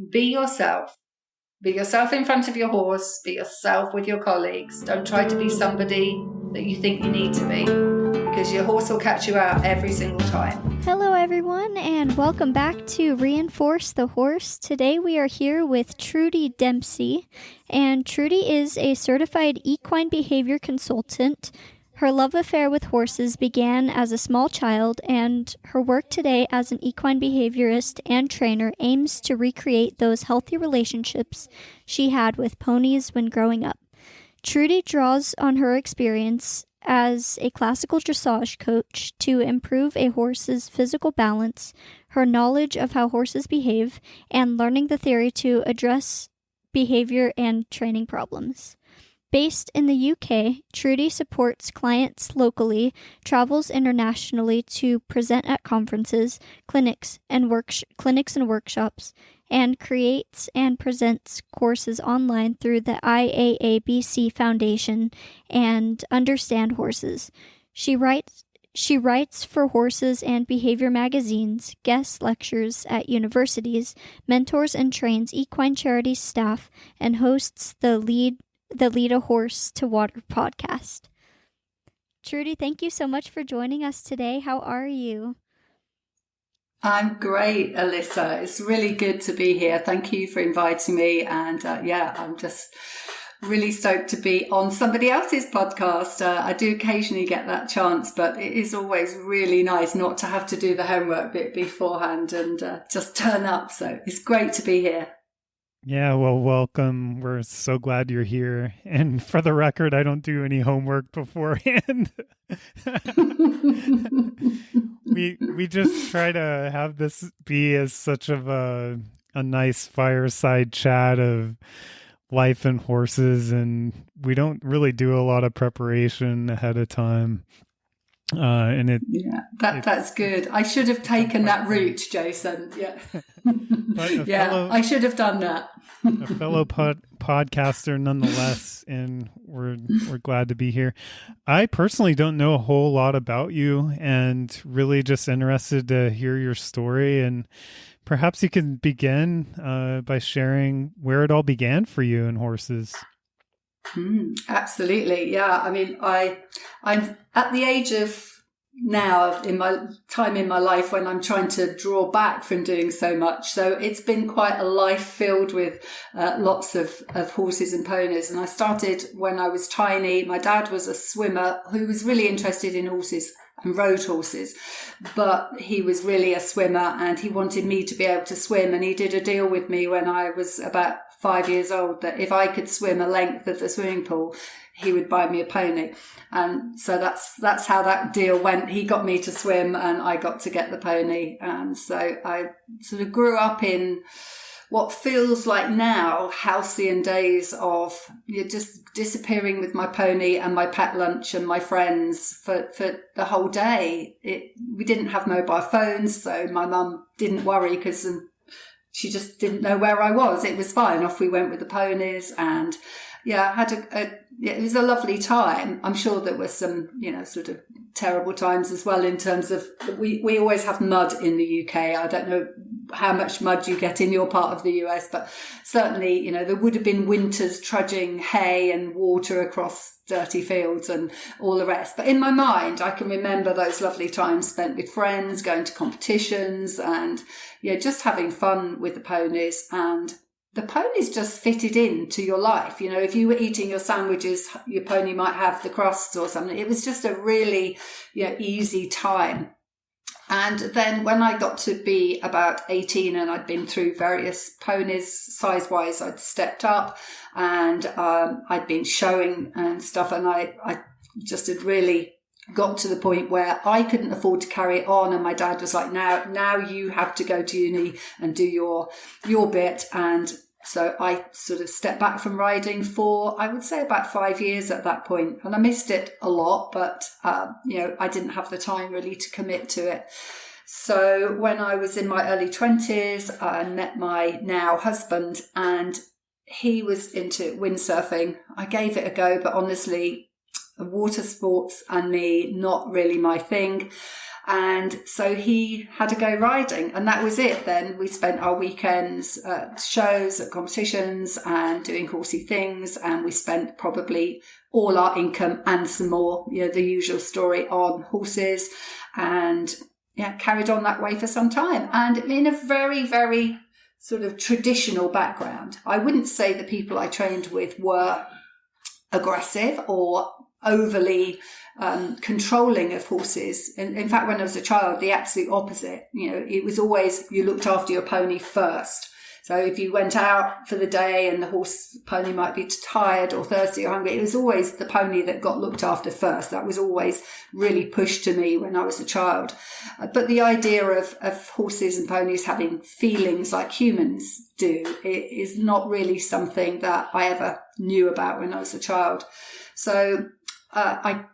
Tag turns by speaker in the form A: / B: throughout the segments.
A: Be yourself. Be yourself in front of your horse. Be yourself with your colleagues. Don't try to be somebody that you think you need to be, because your horse will catch you out every single time.
B: Hello everyone, and welcome back to Reinforce the Horse. Today we are here with Trudi Dempsey, and Trudi is a certified equine behavior consultant. Her love affair with horses began as a small child, and her work today as an equine behaviorist and trainer aims to recreate those healthy relationships she had with ponies when growing up. Trudi draws on her experience as a classical dressage coach to improve a horse's physical balance, her knowledge of how horses behave, and learning the theory to address behavior and training problems. Based in the UK, Trudi supports clients locally, travels internationally to present at conferences, clinics and workshops, and creates and presents courses online through the IAABC Foundation and Understand Horses. She writes for Horses and Behavior magazines, guest lectures at universities, mentors and trains equine charities staff, and hosts the Lead a Horse to Water podcast. Trudi, thank you so much for joining us today. How are you?
C: I'm great, Alyssa. It's really good to be here. Thank you for inviting me. And I'm just really stoked to be on somebody else's podcast. I do occasionally get that chance, but it is always really nice not to have to do the homework bit beforehand and just turn up. So it's great to be here.
D: Yeah, well, welcome. We're so glad you're here. And for the record, I don't do any homework beforehand. we just try to have this be as such of a nice fireside chat of life and horses, and we don't really do a lot of preparation ahead of time.
C: That's good. I should have taken that route, Jason. Yeah. I should have done that.
D: A fellow podcaster nonetheless, and we're glad to be here. I personally don't know a whole lot about you, and really just interested to hear your story, and perhaps you can begin by sharing where it all began for you in horses.
C: Absolutely. Yeah. I mean, I'm at the age of now in my time in my life when I'm trying to draw back from doing so much. So it's been quite a life filled with lots of horses and ponies. And I started when I was tiny. My dad was a swimmer who was really interested in horses and rode horses, but he was really a swimmer and he wanted me to be able to swim. And he did a deal with me when I was about 5 years old that if I could swim a length of the swimming pool, he would buy me a pony. And so that's how that deal went. He got me to swim and I got to get the pony. And so I sort of grew up in what feels like now halcyon days of just disappearing with my pony and my packed lunch and my friends for the whole day. We didn't have mobile phones, so my mum didn't worry because she just didn't know where I was. It was fine. Off we went with the ponies, and it was a lovely time. I'm sure there were some, sort of terrible times as well in terms of we always have mud in the UK. I don't know how much mud you get in your part of the US, but certainly, there would have been winters trudging hay and water across dirty fields and all the rest. But in my mind, I can remember those lovely times spent with friends, going to competitions and, just having fun with the ponies. And the ponies just fitted into your life. If you were eating your sandwiches, your pony might have the crusts or something. It was just a really, easy time. And then when I got to be about 18 and I'd been through various ponies, size-wise, I'd stepped up and I'd been showing and stuff. And I just had really got to the point where I couldn't afford to carry it on. And my dad was like, now you have to go to uni and do your bit. And so I sort of stepped back from riding for, I would say, about 5 years at that point. And I missed it a lot, but, I didn't have the time really to commit to it. So when I was in my early 20s, I met my now husband and he was into windsurfing. I gave it a go, but honestly, water sports and me, not really my thing. And so he had to go riding, and that was it. Then we spent our weekends at shows, at competitions, and doing horsey things. And we spent probably all our income and some more, the usual story, on horses, and carried on that way for some time. And in a very, very sort of traditional background. I wouldn't say the people I trained with were aggressive or overly controlling of horses. In fact, when I was a child, the absolute opposite. It was always you looked after your pony first. So if you went out for the day and the pony might be tired or thirsty or hungry, it was always the pony that got looked after first. That was always really pushed to me when I was a child. But the idea of horses and ponies having feelings like humans do is not really something that I ever knew about when I was a child. So I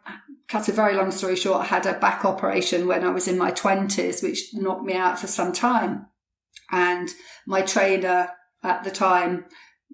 C: cut a very long story short, I had a back operation when I was in my 20s, which knocked me out for some time. And my trainer at the time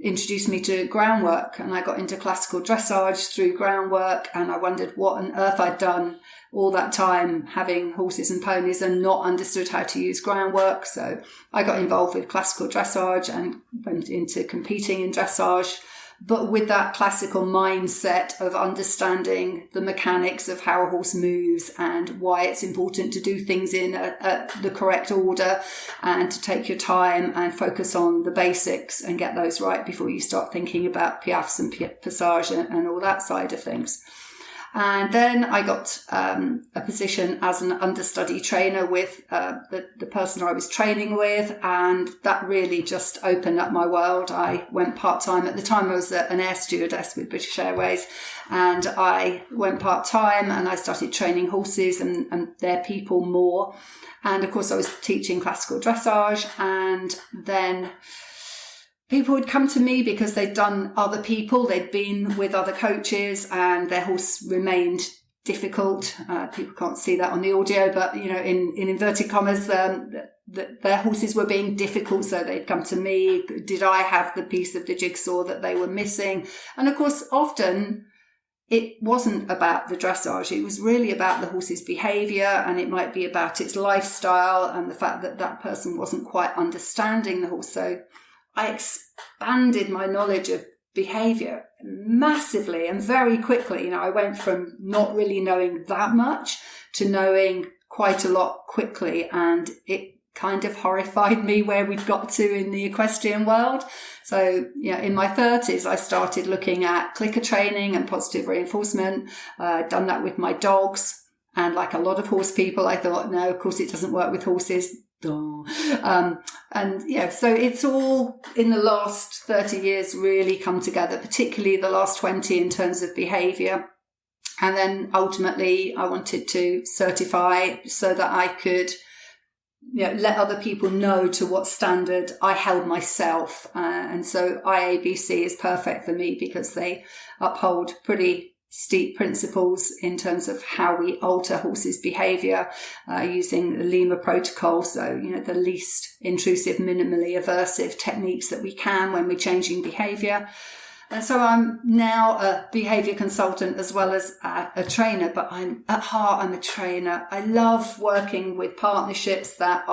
C: introduced me to groundwork, and I got into classical dressage through groundwork, and I wondered what on earth I'd done all that time having horses and ponies and not understood how to use groundwork. So I got involved with classical dressage and went into competing in dressage, but with that classical mindset of understanding the mechanics of how a horse moves and why it's important to do things in the correct order and to take your time and focus on the basics and get those right before you start thinking about piafs and passage and all that side of things. And then I got a position as an understudy trainer with the person I was training with, and that really just opened up my world. I went part-time. At the time I was an air stewardess with British Airways, and I went part-time and I started training horses and their people more. And of course I was teaching classical dressage, and then people would come to me because they'd been with other coaches and their horse remained difficult. People can't see that on the audio, but in inverted commas, their horses were being difficult, so they'd come to me. Did I have the piece of the jigsaw that they were missing? And of course, often it wasn't about the dressage. It was really about the horse's behaviour, and it might be about its lifestyle and the fact that that person wasn't quite understanding the horse. So I expanded my knowledge of behaviour massively and very quickly. I went from not really knowing that much to knowing quite a lot quickly, and it kind of horrified me where we'd got to in the equestrian world. So, in my 30s, I started looking at clicker training and positive reinforcement. I'd done that with my dogs, and like a lot of horse people, I thought, no, of course it doesn't work with horses. So it's all in the last 30 years really come together, particularly the last 20 in terms of behaviour. And then ultimately I wanted to certify so that I could let other people know to what standard I held myself. And so IAABC is perfect for me because they uphold pretty steep principles in terms of how we alter horses' behaviour using the Lima protocol. So, the least intrusive, minimally aversive techniques that we can when we're changing behaviour. And so I'm now a behaviour consultant as well as a trainer, but at heart, I'm a trainer. I love working with partnerships that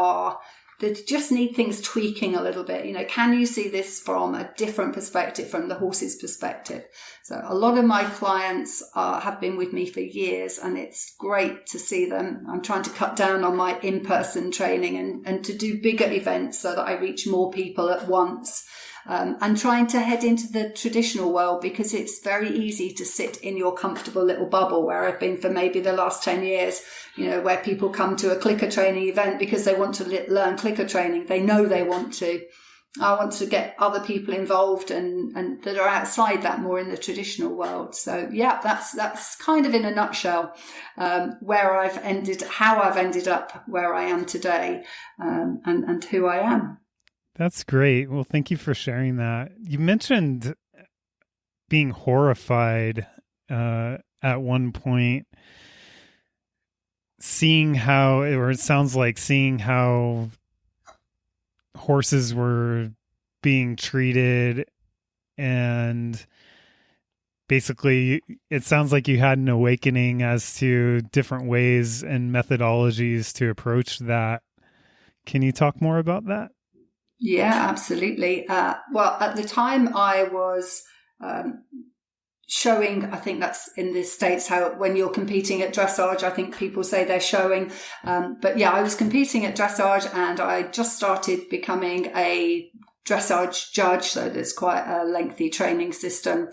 C: just need things tweaking a little bit. Can you see this from a different perspective, from the horse's perspective? So a lot of my clients have been with me for years, and it's great to see them. I'm trying to cut down on my in-person training and to do bigger events so that I reach more people at once. And trying to head into the traditional world, because it's very easy to sit in your comfortable little bubble where I've been for maybe the last 10 years, where people come to a clicker training event because they want to learn clicker training. They know they want to. I want to get other people involved and that are outside that, more in the traditional world. So that's kind of in a nutshell where how I've ended up where I am today, and who I am.
D: That's great. Well, thank you for sharing that. You mentioned being horrified at one point, seeing how horses were being treated and basically it sounds like you had an awakening as to different ways and methodologies to approach that. Can you talk more about that?
C: Yeah, absolutely. Well, at the time I was showing, I think that's in the States, how when you're competing at dressage, I think people say they're showing. But yeah, I was competing at dressage, and I just started becoming a dressage judge. So there's quite a lengthy training system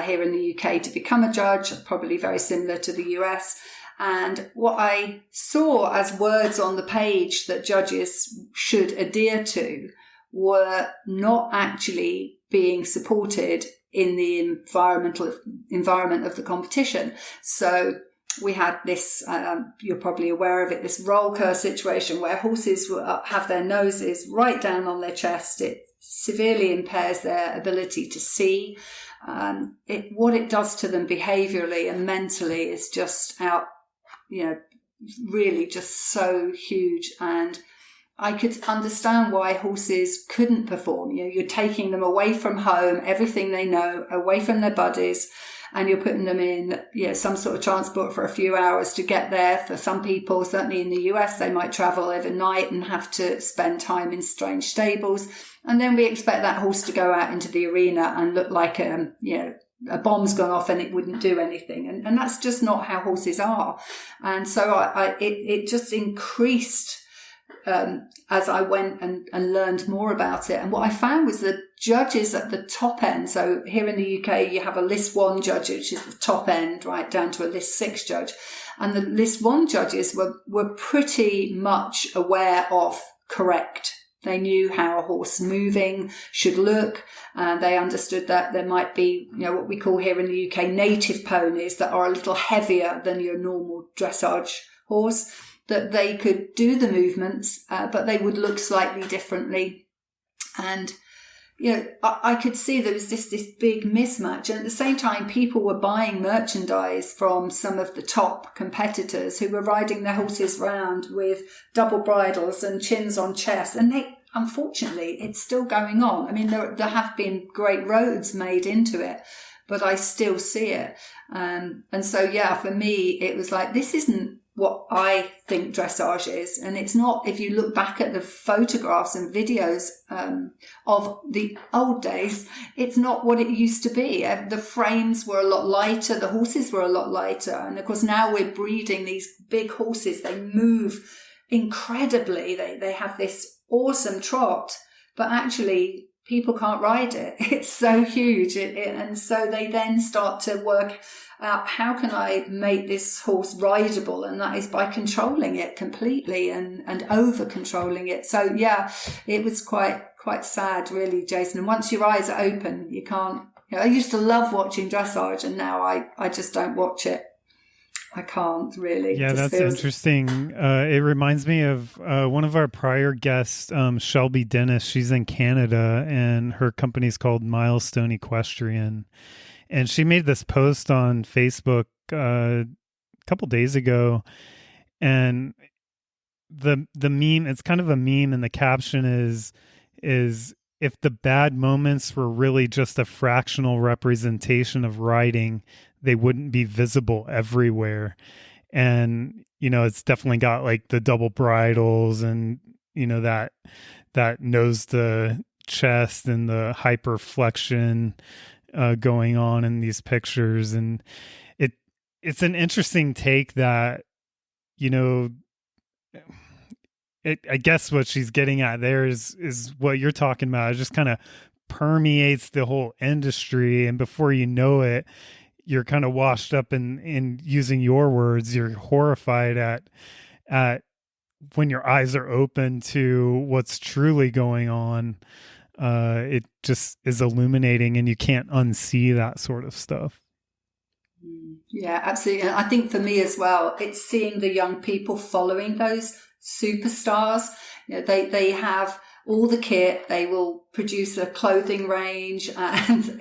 C: here in the UK to become a judge, probably very similar to the US. And what I saw as words on the page that judges should adhere to were not actually being supported in the environment of the competition. So we had this, you're probably aware of it, this roll cur situation where horses have their noses right down on their chest. It severely impairs their ability to see. What it does to them behaviourally and mentally is just really just so huge. And I could understand why horses couldn't perform. You're taking them away from home, everything they know, away from their buddies, and you're putting them in some sort of transport for a few hours to get there. For some people, certainly in the US, they might travel overnight and have to spend time in strange stables. And then we expect that horse to go out into the arena and look like a bomb's gone off and it wouldn't do anything. And that's just not how horses are. And so it just increased as I went and learned more about it. And what I found was that judges at the top end, so here in the UK, you have a list 1 judge, which is the top end, right down to a list 6 judge. And the list 1 judges were pretty much aware of correct. They knew how a horse moving should look. They understood that there might be, what we call here in the UK, native ponies that are a little heavier than your normal dressage horse, that they could do the movements, but they would look slightly differently. And, I could see there was this big mismatch. And at the same time, people were buying merchandise from some of the top competitors who were riding their horses round with double bridles and chins on chest. And unfortunately, it's still going on. I mean, there have been great roads made into it, but I still see it. And so, for me, it was like, this isn't what I think dressage is. And it's not, if you look back at the photographs and videos of the old days, it's not what it used to be. The frames were a lot lighter, the horses were a lot lighter. And of course, now we're breeding these big horses. They move incredibly. They have this awesome trot, but actually people can't ride it. It's so huge. And so they then start to work out, how can I make this horse rideable? And that is by controlling it completely and over controlling it. So it was quite sad, really, Jason. And once your eyes are open, you can't, I used to love watching dressage, and now I just don't watch it. I can't really.
D: Yeah, that's interesting. It reminds me of one of our prior guests, Shelby Dennis. She's in Canada, and her company's called Milestone Equestrian. And she made this post on Facebook a couple days ago, and the meme, it's kind of a meme, and the caption is if the bad moments were really just a fractional representation of riding, they wouldn't be visible everywhere. And, it's definitely got like the double bridles and, that nose to chest and the hyperflexion going on in these pictures. And it's an interesting take that, I guess what she's getting at there is what you're talking about. It just kind of permeates the whole industry, and before you know it, you're kind of washed up in using your words, you're horrified at when your eyes are open to what's truly going on. It just is illuminating, and you can't unsee that sort of stuff.
C: Yeah, absolutely. And I think for me as well, it's seeing the young people following those superstars. They have all the kit, they will produce a clothing range, and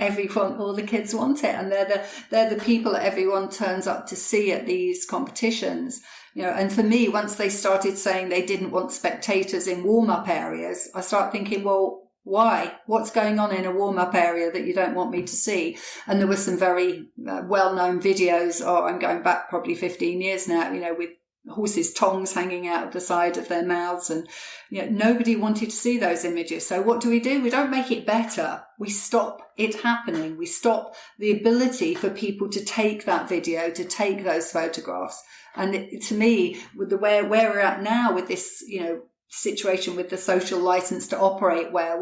C: all the kids want it. And they're the people that everyone turns up to see at these competitions. And for me, once they started saying they didn't want spectators in warm-up areas, I start thinking, well, Why? What's going on in a warm-up area that you don't want me to see? And there were some very well-known videos, I'm going back probably 15 years now, with horses' tongues hanging out of the side of their mouths, and nobody wanted to see those images. So what do? We don't make it better. We stop it happening. We stop the ability for people to take that video, to take those photographs. And to me, with the where we're at now with this, situation with the social license to operate, where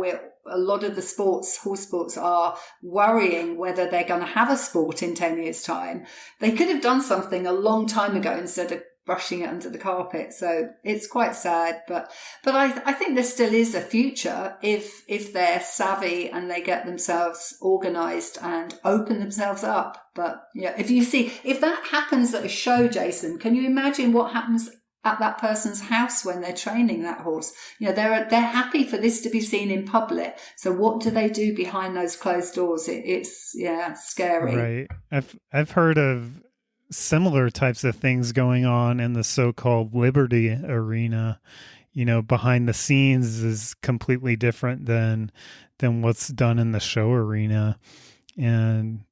C: a lot of the horse sports are worrying whether they're going to have a sport in 10 years' time. They could have done something a long time ago instead of brushing it under the carpet. So it's quite sad, but I think there still is a future if they're savvy and they get themselves organised and open themselves up. But if that happens at a show, Jason, can you imagine what happens at that person's house when they're training that horse? They're happy for this to be seen in public. So what do they do behind those closed doors? It's scary.
D: Right. I've heard of similar types of things going on in the so-called Liberty arena. Behind the scenes is completely different than what's done in the show arena. And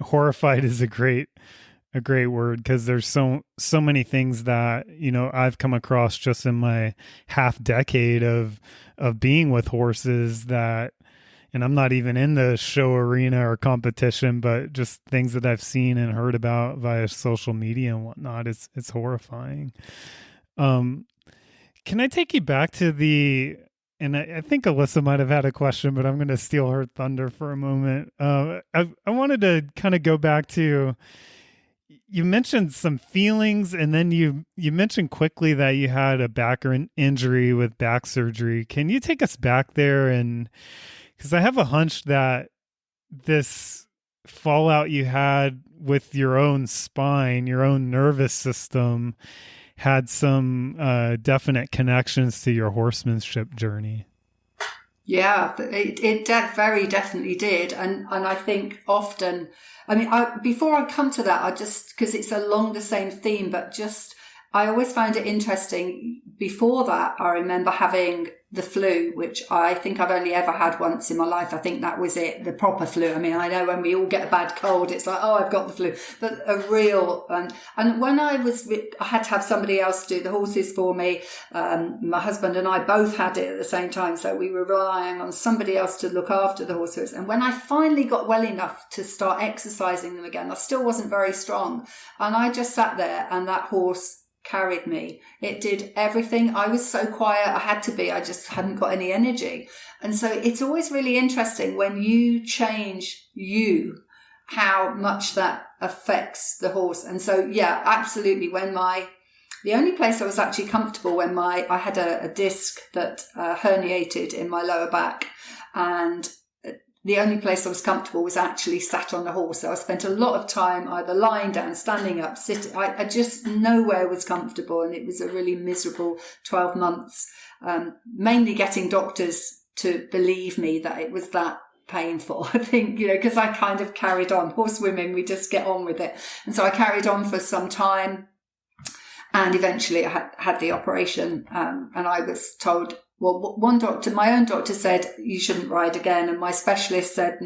D: horrified is a great word, because there's so many things that I've come across just in my half decade of being with horses that, and I'm not even in the show arena or competition, but just things that I've seen and heard about via social media and whatnot. It's horrifying. Can I take you back to and I think Alyssa might have had a question, but I'm going to steal her thunder for a moment. I wanted to kind of go back to, you mentioned some feelings, and then you mentioned quickly that you had a back injury with back surgery. Can you take us back there? And because I have a hunch that this fallout you had with your own spine, your own nervous system, had some definite connections to your horsemanship journey.
C: Yeah, it very definitely did. And I think often, before I come to that, because it's along the same theme, but I always find it interesting. Before that, I remember having the flu, which I think I've only ever had once in my life. I think that was it, the proper flu. I know when we all get a bad cold, it's like, oh, I've got the flu, but a real, and when I had to have somebody else do the horses for me. My husband and I both had it at the same time. So we were relying on somebody else to look after the horses. And when I finally got well enough to start exercising them again, I still wasn't very strong. And I just sat there, and that horse carried me. It did everything. I was so quiet. I had to be. I just hadn't got any energy. And so it's always really interesting when you change how much that affects the horse. And so, absolutely. The only place I was actually comfortable when I had a disc that herniated in my lower back, and the only place I was comfortable was actually sat on the horse. So I spent a lot of time either lying down, standing up, sitting. I just nowhere was comfortable, and it was a really miserable 12 months, mainly getting doctors to believe me that it was that painful. I think, because I kind of carried on. Horsewomen, we just get on with it. And so I carried on for some time, and eventually I had the operation, and I was told, well, my own doctor said, you shouldn't ride again. And my specialist said,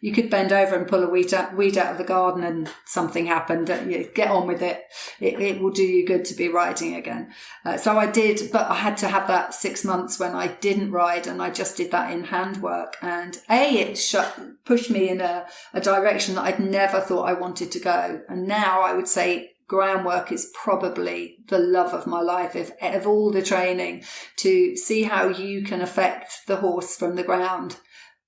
C: you could bend over and pull a weed out of the garden and something happened. Get on with it. It will do you good to be riding again. So I did, but I had to have that 6 months when I didn't ride, and I just did that in handwork. And it pushed me in a direction that I'd never thought I wanted to go. And now I would say groundwork is probably the love of my life, of all the training, to see how you can affect the horse from the ground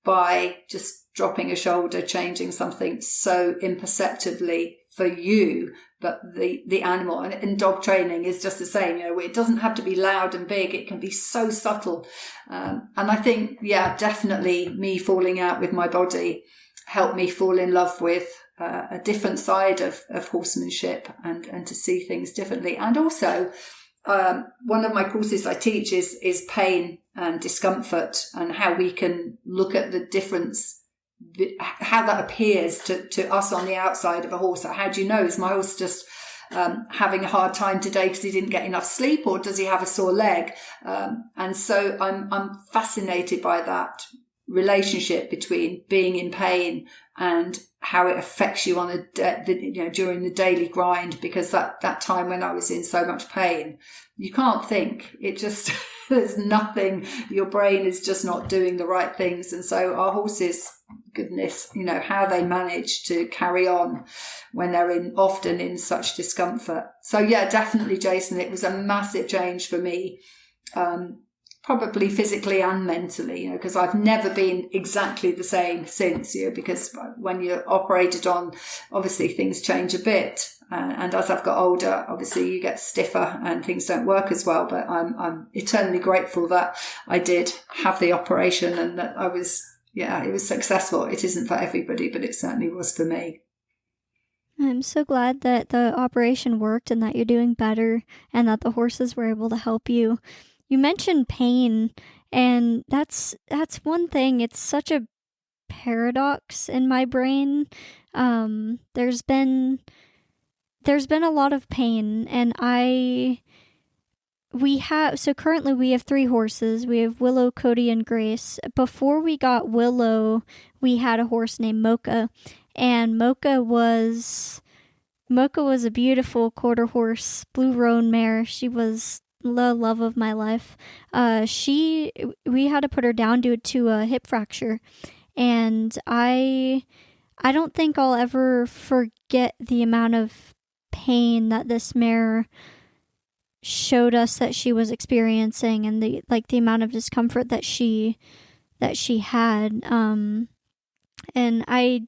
C: by just dropping a shoulder, changing something so imperceptibly for you, but the animal. And dog training is just the same. It doesn't have to be loud and big. It can be so subtle. And I think, definitely me falling out with my body helped me fall in love with a different side of horsemanship and to see things differently. And also, one of my courses I teach is pain and discomfort, and how we can look at the difference, how that appears to us on the outside of a horse. How do you know, is my horse just having a hard time today because he didn't get enough sleep, or does he have a sore leg? And so I'm fascinated by that relationship between being in pain and how it affects you on during the daily grind, because that time when I was in so much pain, you can't think. It just, there's nothing, your brain is just not doing the right things. And so our horses, goodness, how they manage to carry on when they're often in such discomfort. So yeah, definitely, Jason, it was a massive change for me. Probably physically and mentally, because I've never been exactly the same since, because when you're operated on, obviously things change a bit. And as I've got older, obviously you get stiffer and things don't work as well. But I'm eternally grateful that I did have the operation and that it was successful. It isn't for everybody, but it certainly was for me.
B: I'm so glad that the operation worked and that you're doing better and that the horses were able to help you. You mentioned pain, and that's one thing. It's such a paradox in my brain. There's been a lot of pain, and currently we have 3 horses. We have Willow, Cody, and Grace. Before we got Willow, we had a horse named Mocha, and Mocha was a beautiful quarter horse, blue roan mare. She was the love of my life. We had to put her down due to a hip fracture, and I don't think I'll ever forget the amount of pain that this mare showed us that she was experiencing, and the amount of discomfort that she had. And I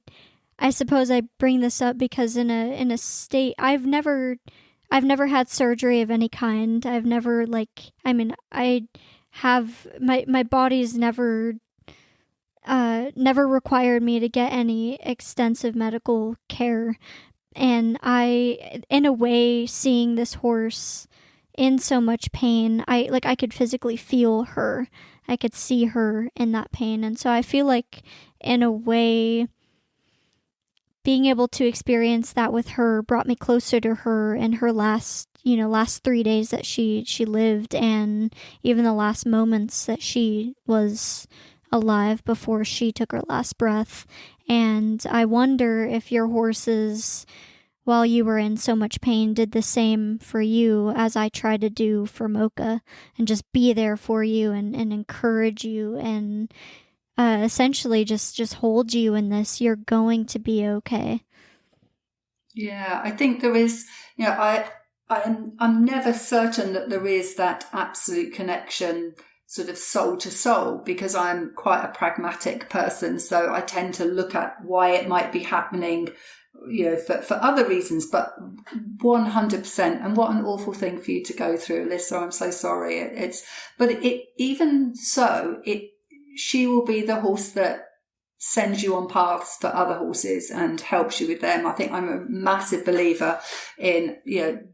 B: suppose I bring this up because in a state, I've never had surgery of any kind. I've never my body's never required me to get any extensive medical care. And in a way, seeing this horse in so much pain, I could physically feel her. I could see her in that pain. And so I feel like, in a way, being able to experience that with her brought me closer to her in her last 3 days that she lived, and even the last moments that she was alive before she took her last breath. And I wonder if your horses, while you were in so much pain, did the same for you as I tried to do for Mocha, and just be there for you and encourage you and essentially just hold you in this. You're going to be okay.
C: Yeah, I think there is, I'm never certain that there is that absolute connection sort of soul to soul, because I'm quite a pragmatic person. So I tend to look at why it might be happening, for other reasons, but 100%. And what an awful thing for you to go through, Alyssa. I'm so sorry. She will be the horse that sends you on paths for other horses and helps you with them. I think I'm a massive believer in,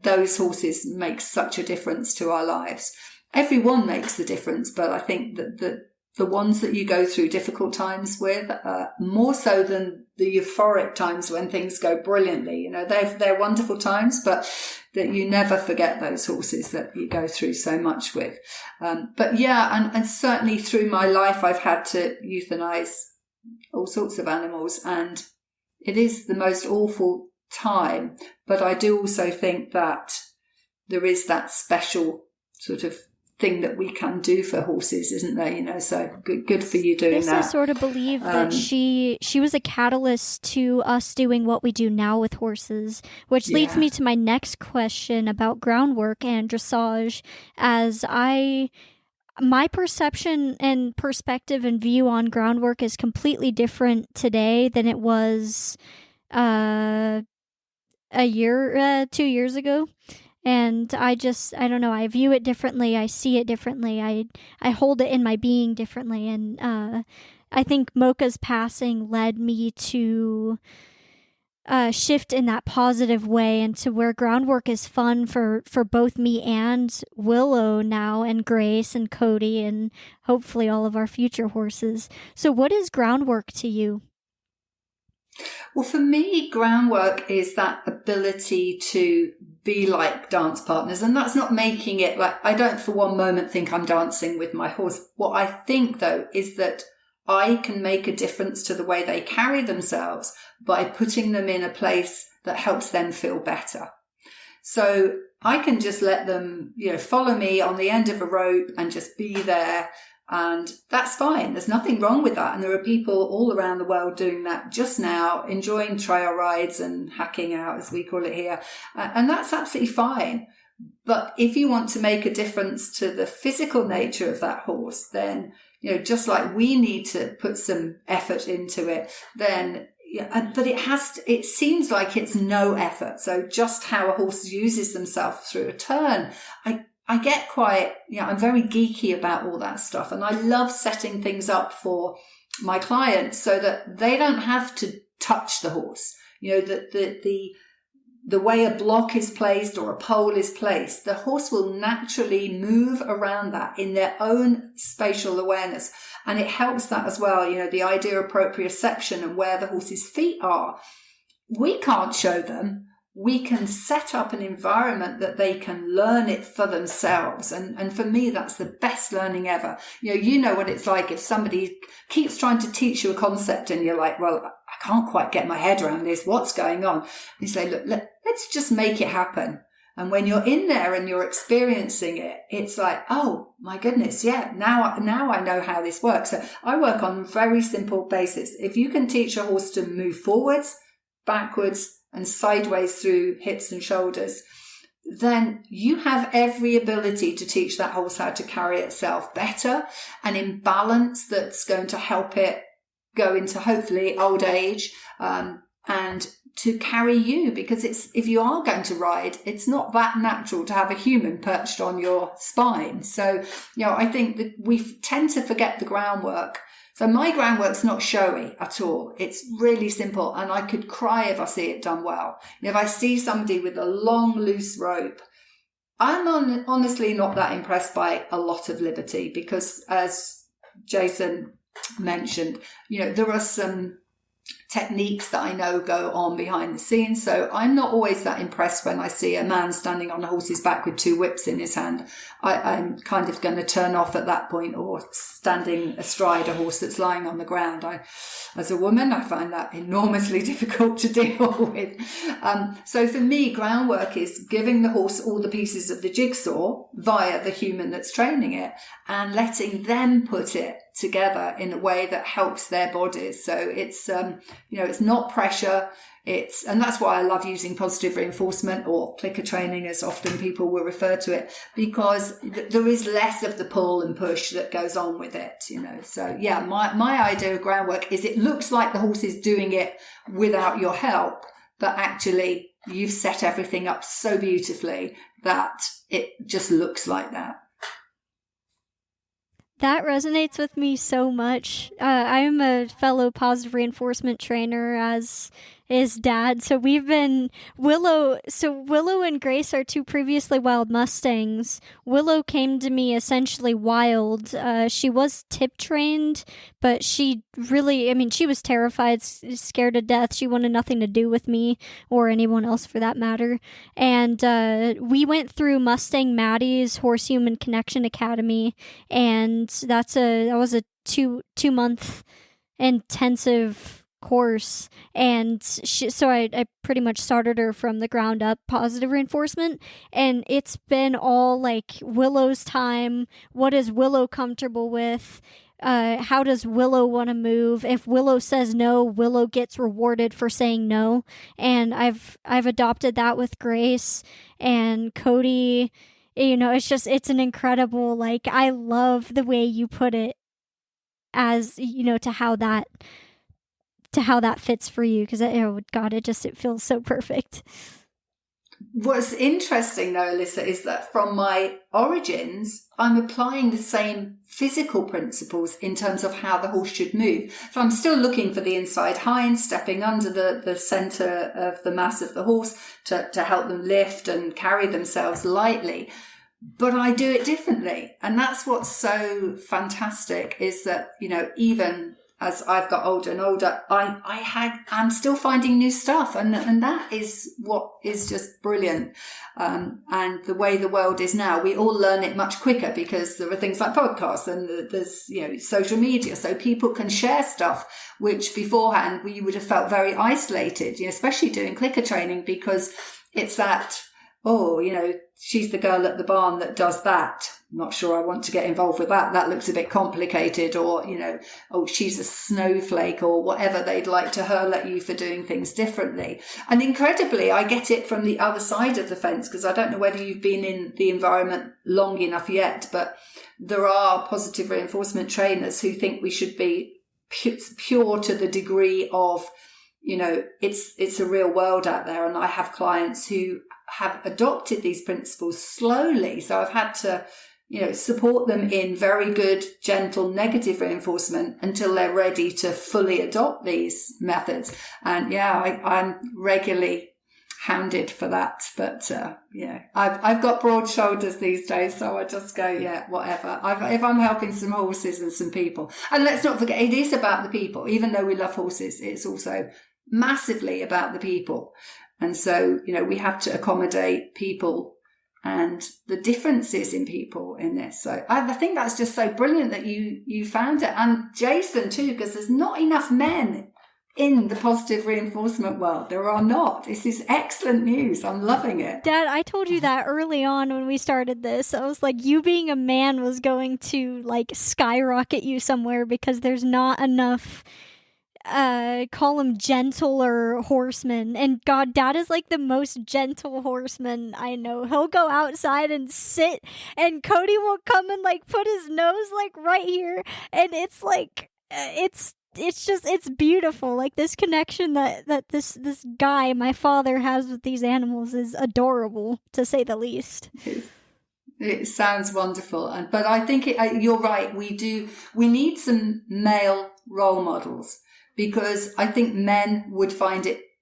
C: those horses make such a difference to our lives. Everyone makes the difference, but I think that the ones that you go through difficult times with, more so than the euphoric times when things go brilliantly. They're wonderful times, but that you never forget those horses that you go through so much with. But yeah, and certainly through my life, I've had to euthanize all sorts of animals, and it is the most awful time. But I do also think that there is that special sort of thing that we can do for horses, isn't there? So good for you doing that.
B: I sort of believe that she was a catalyst to us doing what we do now with horses, which leads me to my next question about groundwork and dressage. As my perception and perspective and view on groundwork is completely different today than it was 2 years ago. And I don't know, I view it differently. I see it differently. I hold it in my being differently. And I think Mocha's passing led me to shift in that positive way, and to where groundwork is fun for both me and Willow now, and Grace and Cody, and hopefully all of our future horses. So what is groundwork to you?
C: Well, for me, groundwork is that ability to be like dance partners. And that's not making it like, I don't for one moment think I'm dancing with my horse. What I think though is that I can make a difference to the way they carry themselves by putting them in a place that helps them feel better. So I can just let them, follow me on the end of a rope and just be there. And that's fine. There's nothing wrong with that. And there are people all around the world doing that just now, enjoying trail rides and hacking out, as we call it here. And that's absolutely fine. But if you want to make a difference to the physical nature of that horse, then, just like we need to put some effort into it, then, but it seems like it's no effort. So just how a horse uses themselves through a turn, I get quite, I'm very geeky about all that stuff. And I love setting things up for my clients so that they don't have to touch the horse. The way a block is placed or a pole is placed, the horse will naturally move around that in their own spatial awareness. And it helps that as well, the idea of proprioception and where the horse's feet are. We can't show them. We can set up an environment that they can learn it for themselves. And for me, that's the best learning ever. You know what it's like if somebody keeps trying to teach you a concept and you're like, well, I can't quite get my head around this. What's going on? You say, look, let's just make it happen. And when you're in there and you're experiencing it, it's like, oh my goodness, yeah, now I know how this works. So I work on a very simple basis. If you can teach a horse to move forwards, backwards, and sideways through hips and shoulders, then you have every ability to teach that horse how to carry itself better and in balance that's going to help it go into hopefully old age and to carry you, because if you are going to ride, it's not that natural to have a human perched on your spine. So, I think that we tend to forget the groundwork. So my groundwork's not showy at all. It's really simple. And I could cry if I see it done well. If I see somebody with a long, loose rope, I'm honestly not that impressed by a lot of liberty because, as Jason mentioned, there are some techniques that I know go on behind the scenes. So I'm not always that impressed when I see a man standing on a horse's back with two whips in his hand. I'm kind of going to turn off at that point, or standing astride a horse that's lying on the ground. As a woman, I find that enormously difficult to deal with. So for me, groundwork is giving the horse all the pieces of the jigsaw via the human that's training it and letting them put it together in a way that helps their bodies. So it's it's not pressure. And that's why I love using positive reinforcement, or clicker training as often people will refer to it, because there is less of the pull and push that goes on with it, So yeah, my idea of groundwork is it looks like the horse is doing it without your help, but actually you've set everything up so beautifully that it just looks like that.
B: That resonates with me so much. I am a fellow positive reinforcement trainer, as is Dad. So we've been Willow and Grace are two previously wild Mustangs. Willow came to me essentially wild. She was tip trained, but she was terrified, scared to death. She wanted nothing to do with me or anyone else for that matter. And we went through Mustang Maddie's Horse Human Connection Academy, and that was a 2-month intensive course, and so I pretty much started her from the ground up positive reinforcement, and it's been all like Willow's time. What is Willow comfortable with? How does Willow want to move? If Willow says no, Willow gets rewarded for saying no, and I've adopted that with Grace and Cody. It's an incredible, I love the way you put it as, to how that fits for you, because it feels so perfect.
C: What's interesting though, Alyssa, is that from my origins, I'm applying the same physical principles in terms of how the horse should move. So I'm still looking for the inside hind, stepping under the center of the mass of the horse to help them lift and carry themselves lightly. But I do it differently. And that's what's so fantastic, is that, even as I've got older and older, I'm still finding new stuff, and that is what is just brilliant. And the way the world is now, we all learn it much quicker because there are things like podcasts and there's, social media, so people can share stuff which beforehand we would have felt very isolated, especially doing clicker training, because it's that, she's the girl at the barn that does that. Not sure I want to get involved with that. That looks a bit complicated. Or, she's a snowflake, or whatever they'd like to hurl at you for doing things differently. And incredibly, I get it from the other side of the fence, because I don't know whether you've been in the environment long enough yet, but there are positive reinforcement trainers who think we should be pure to the degree of, it's a real world out there. And I have clients who have adopted these principles slowly. So I've had to, support them in very good, gentle, negative reinforcement until they're ready to fully adopt these methods. And I'm regularly hounded for that. But I've got broad shoulders these days, so I just go, whatever. If I'm helping some horses and some people, and let's not forget, it is about the people. Even though we love horses, it's also massively about the people. And so, we have to accommodate people and the differences in people in this. So I think that's just so brilliant that you found it. And Jason too, because there's not enough men in the positive reinforcement world. There are not. This is excellent news. I'm loving it.
B: Dad, I told you that early on when we started this. I was like, you being a man was going to skyrocket you somewhere, because there's not enough call him gentler horseman, and God, Dad is the most gentle horseman I know. He'll go outside and sit, and Cody will come and put his nose right here, and it's it's beautiful. This connection that this guy, my father, has with these animals is adorable, to say the least.
C: It sounds wonderful, but I think you're right. We need some male role models, because I think men would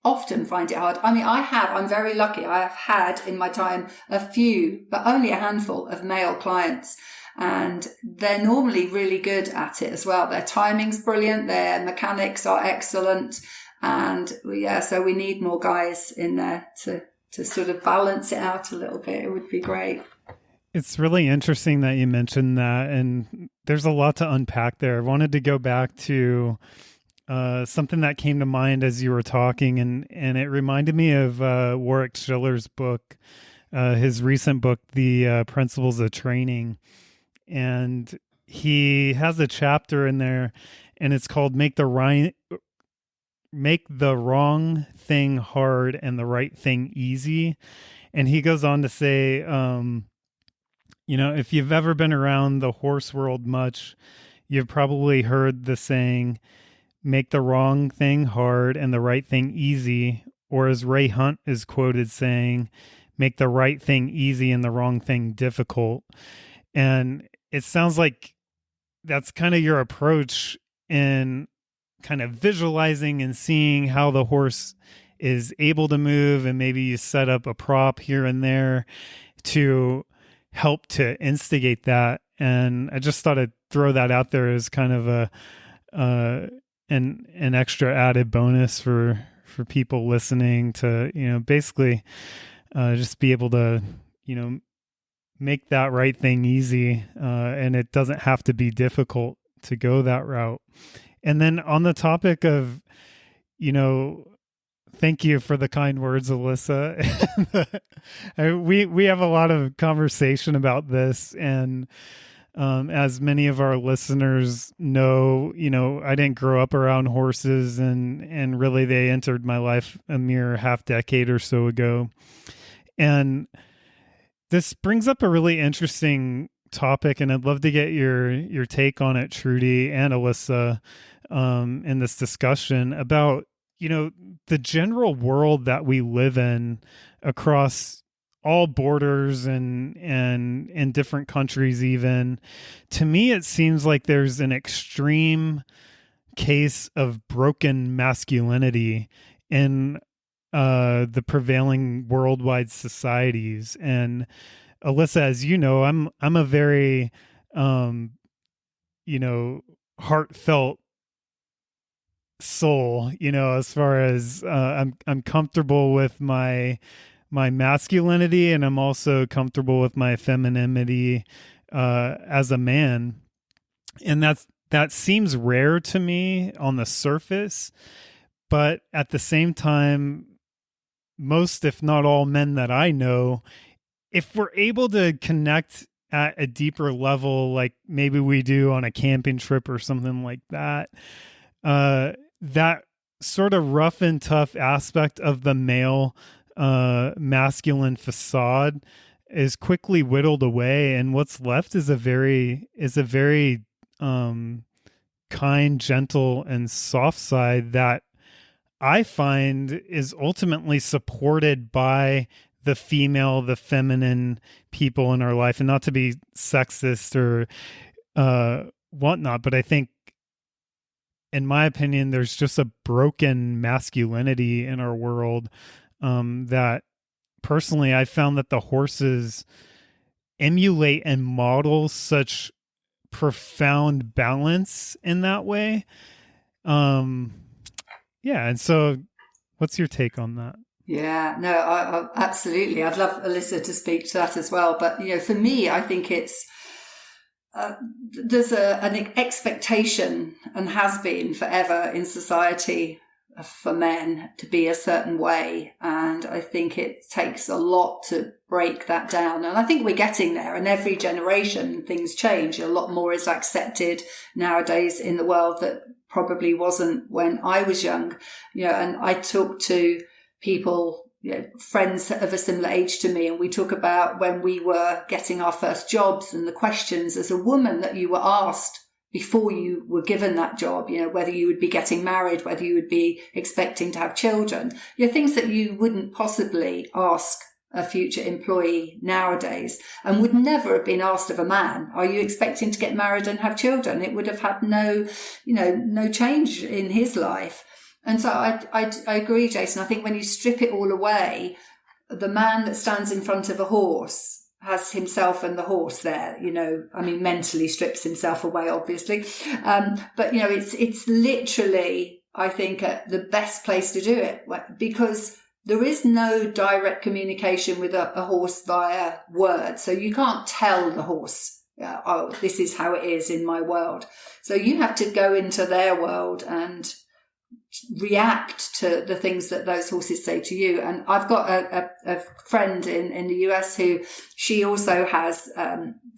C: often find it hard. I mean, I'm very lucky. I have had in my time a few, but only a handful of male clients, and they're normally really good at it as well. Their timing's brilliant. Their mechanics are excellent. And so we need more guys in there to sort of balance it out a little bit. It would be great.
D: It's really interesting that you mentioned that, and there's a lot to unpack there. I wanted to go back to something that came to mind as you were talking, and it reminded me of Warwick Schiller's book, his recent book, The Principles of Training. And he has a chapter in there, and it's called Make the Wrong Thing Hard and the Right Thing Easy. And he goes on to say, if you've ever been around the horse world much, you've probably heard the saying, make the wrong thing hard and the right thing easy. Or as Ray Hunt is quoted saying, make the right thing easy and the wrong thing difficult. And it sounds like that's kind of your approach in kind of visualizing and seeing how the horse is able to move. And maybe you set up a prop here and there to help to instigate that. And I just thought I'd throw that out there as kind of an extra added bonus for people listening to, basically just be able to, make that right thing easy. And it doesn't have to be difficult to go that route. And then on the topic of, thank you for the kind words, Alyssa. We have a lot of conversation about this, and as many of our listeners know, I didn't grow up around horses, and really they entered my life a mere half decade or so ago. And this brings up a really interesting topic, and I'd love to get your take on it, Trudi and Alyssa, in this discussion about, the general world that we live in across all borders and in different countries even. To me, it seems like there's an extreme case of broken masculinity in the prevailing worldwide societies. And Alyssa, as you know, I'm a very heartfelt soul, as far as I'm comfortable with my masculinity, and I'm also comfortable with my femininity as a man. And that seems rare to me on the surface, but at the same time, most, if not all, men that I know, if we're able to connect at a deeper level, like maybe we do on a camping trip or something like that, that sort of rough and tough aspect of the male masculine facade is quickly whittled away, and what's left is a very kind, gentle, and soft side that I find is ultimately supported by the feminine people in our life. And not to be sexist or whatnot, but I think, in my opinion, there's just a broken masculinity in our world that personally I found that the horses emulate and model such profound balance in that way. And so what's your take on that?
C: Yeah, no, I absolutely. I'd love Alyssa to speak to that as well. But, for me, I think it's, there's an expectation, and has been forever in society, for men to be a certain way. And I think it takes a lot to break that down. And I think we're getting there. And every generation, things change. A lot more is accepted nowadays in the world that probably wasn't when I was young. And I talk to people, friends of a similar age to me, and we talk about when we were getting our first jobs and the questions as a woman that you were asked before you were given that job, whether you would be getting married, whether you would be expecting to have children, things that you wouldn't possibly ask a future employee nowadays, and would never have been asked of a man. Are you expecting to get married and have children? It would have had no change in his life. And so I agree, Jason. I think when you strip it all away, the man that stands in front of a horse has himself and the horse there, mentally strips himself away, obviously. But, it's literally, I think, the best place to do it, because there is no direct communication with a horse via words. So you can't tell the horse, this is how it is in my world. So you have to go into their world and react to the things that those horses say to you. And I've got a friend in the US who, she also has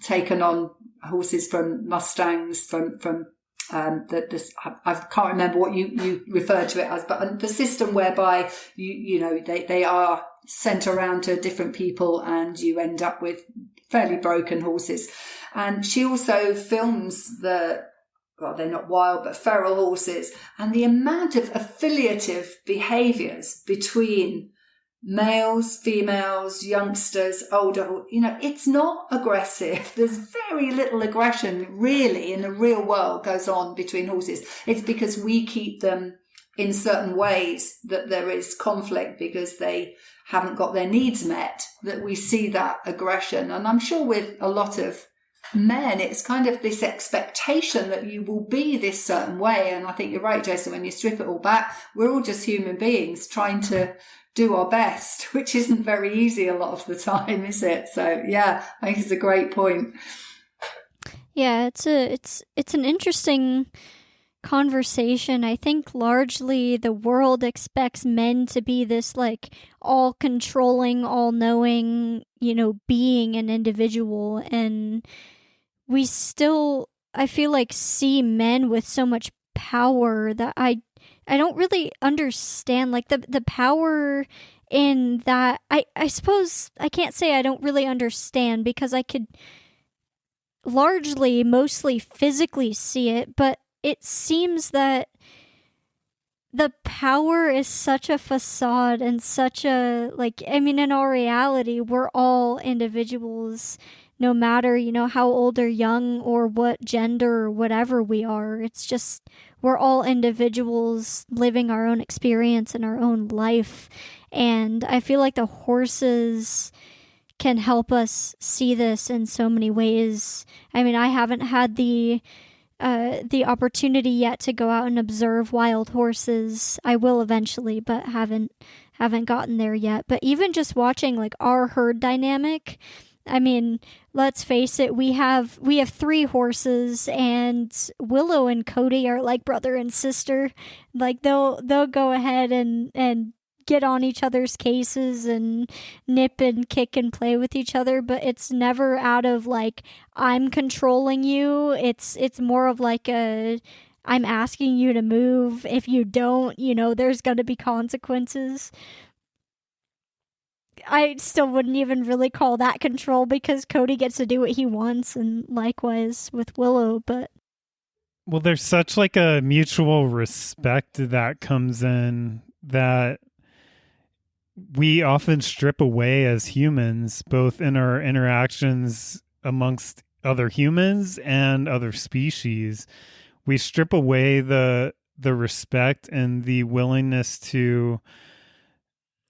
C: taken on horses from Mustangs, from I can't remember what you referred to it as, but the system whereby they are sent around to different people and you end up with fairly broken horses. And she also films they're not wild, but feral horses, and the amount of affiliative behaviours between males, females, youngsters, older, it's not aggressive. There's very little aggression really in the real world goes on between horses. It's because we keep them in certain ways that there is conflict because they haven't got their needs met, that we see that aggression. And I'm sure with a lot of men, it's kind of this expectation that you will be this certain way. And I think you're right, Jason, when you strip it all back, we're all just human beings trying to do our best, which isn't very easy a lot of the time, is it? So yeah, I think it's a great point.
B: Yeah, it's an interesting conversation. I think largely the world expects men to be this like all controlling, all knowing, being an individual, and we still, I feel like, see men with so much power that I don't really understand, like the power in that. I suppose I can't say I don't really understand, because I could mostly physically see it, but it seems that the power is such a facade and such a, in our reality, we're all individuals, no matter, how old or young or what gender or whatever we are. It's just, we're all individuals living our own experience in our own life. And I feel like the horses can help us see this in so many ways. I haven't had the the opportunity yet to go out and observe wild horses. I will eventually, but haven't gotten there yet. But even just watching like our herd dynamic, I mean, let's face it, we have 3 horses, and Willow and Cody are like brother and sister. Like they'll go ahead and get on each other's cases and nip and kick and play with each other, but it's never out of like I'm controlling you. It's more of like I'm asking you to move. If you don't, there's going to be consequences. I still wouldn't even really call that control, because Cody gets to do what he wants, and likewise with Willow. But
D: well, there's such like a mutual respect that comes in that we often strip away as humans, both in our interactions amongst other humans and other species. We strip away the respect and the willingness to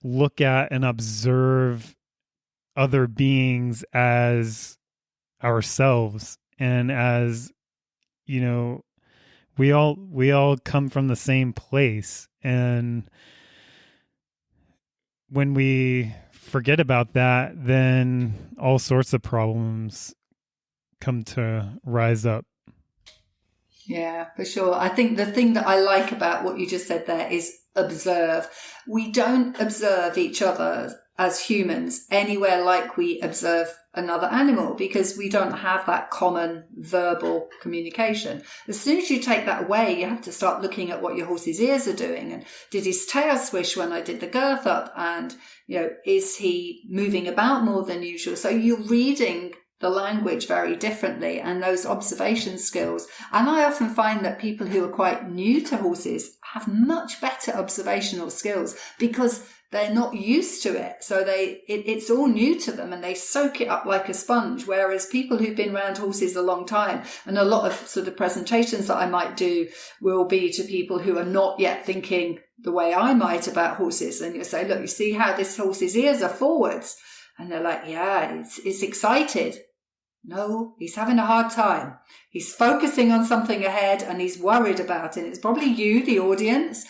D: look at and observe other beings as ourselves, and as, we all come from the same place. And when we forget about that, then all sorts of problems come to rise up.
C: Yeah, for sure. I think the thing that I like about what you just said there is observe. We don't observe each other as humans anywhere like we observe another animal, because we don't have that common verbal communication. As soon as you take that away, you have to start looking at what your horse's ears are doing. And did his tail swish when I did the girth up? And, is he moving about more than usual? So you're reading the language very differently, and those observation skills. And I often find that people who are quite new to horses have much better observational skills, because they're not used to it. So it's all new to them, and they soak it up like a sponge. Whereas people who've been around horses a long time, and a lot of sort of presentations that I might do will be to people who are not yet thinking the way I might about horses. And you say, look, you see how this horse's ears are forwards? And they're like, yeah, it's excited. No, he's having a hard time. He's focusing on something ahead, and he's worried about it. It's probably you, the audience,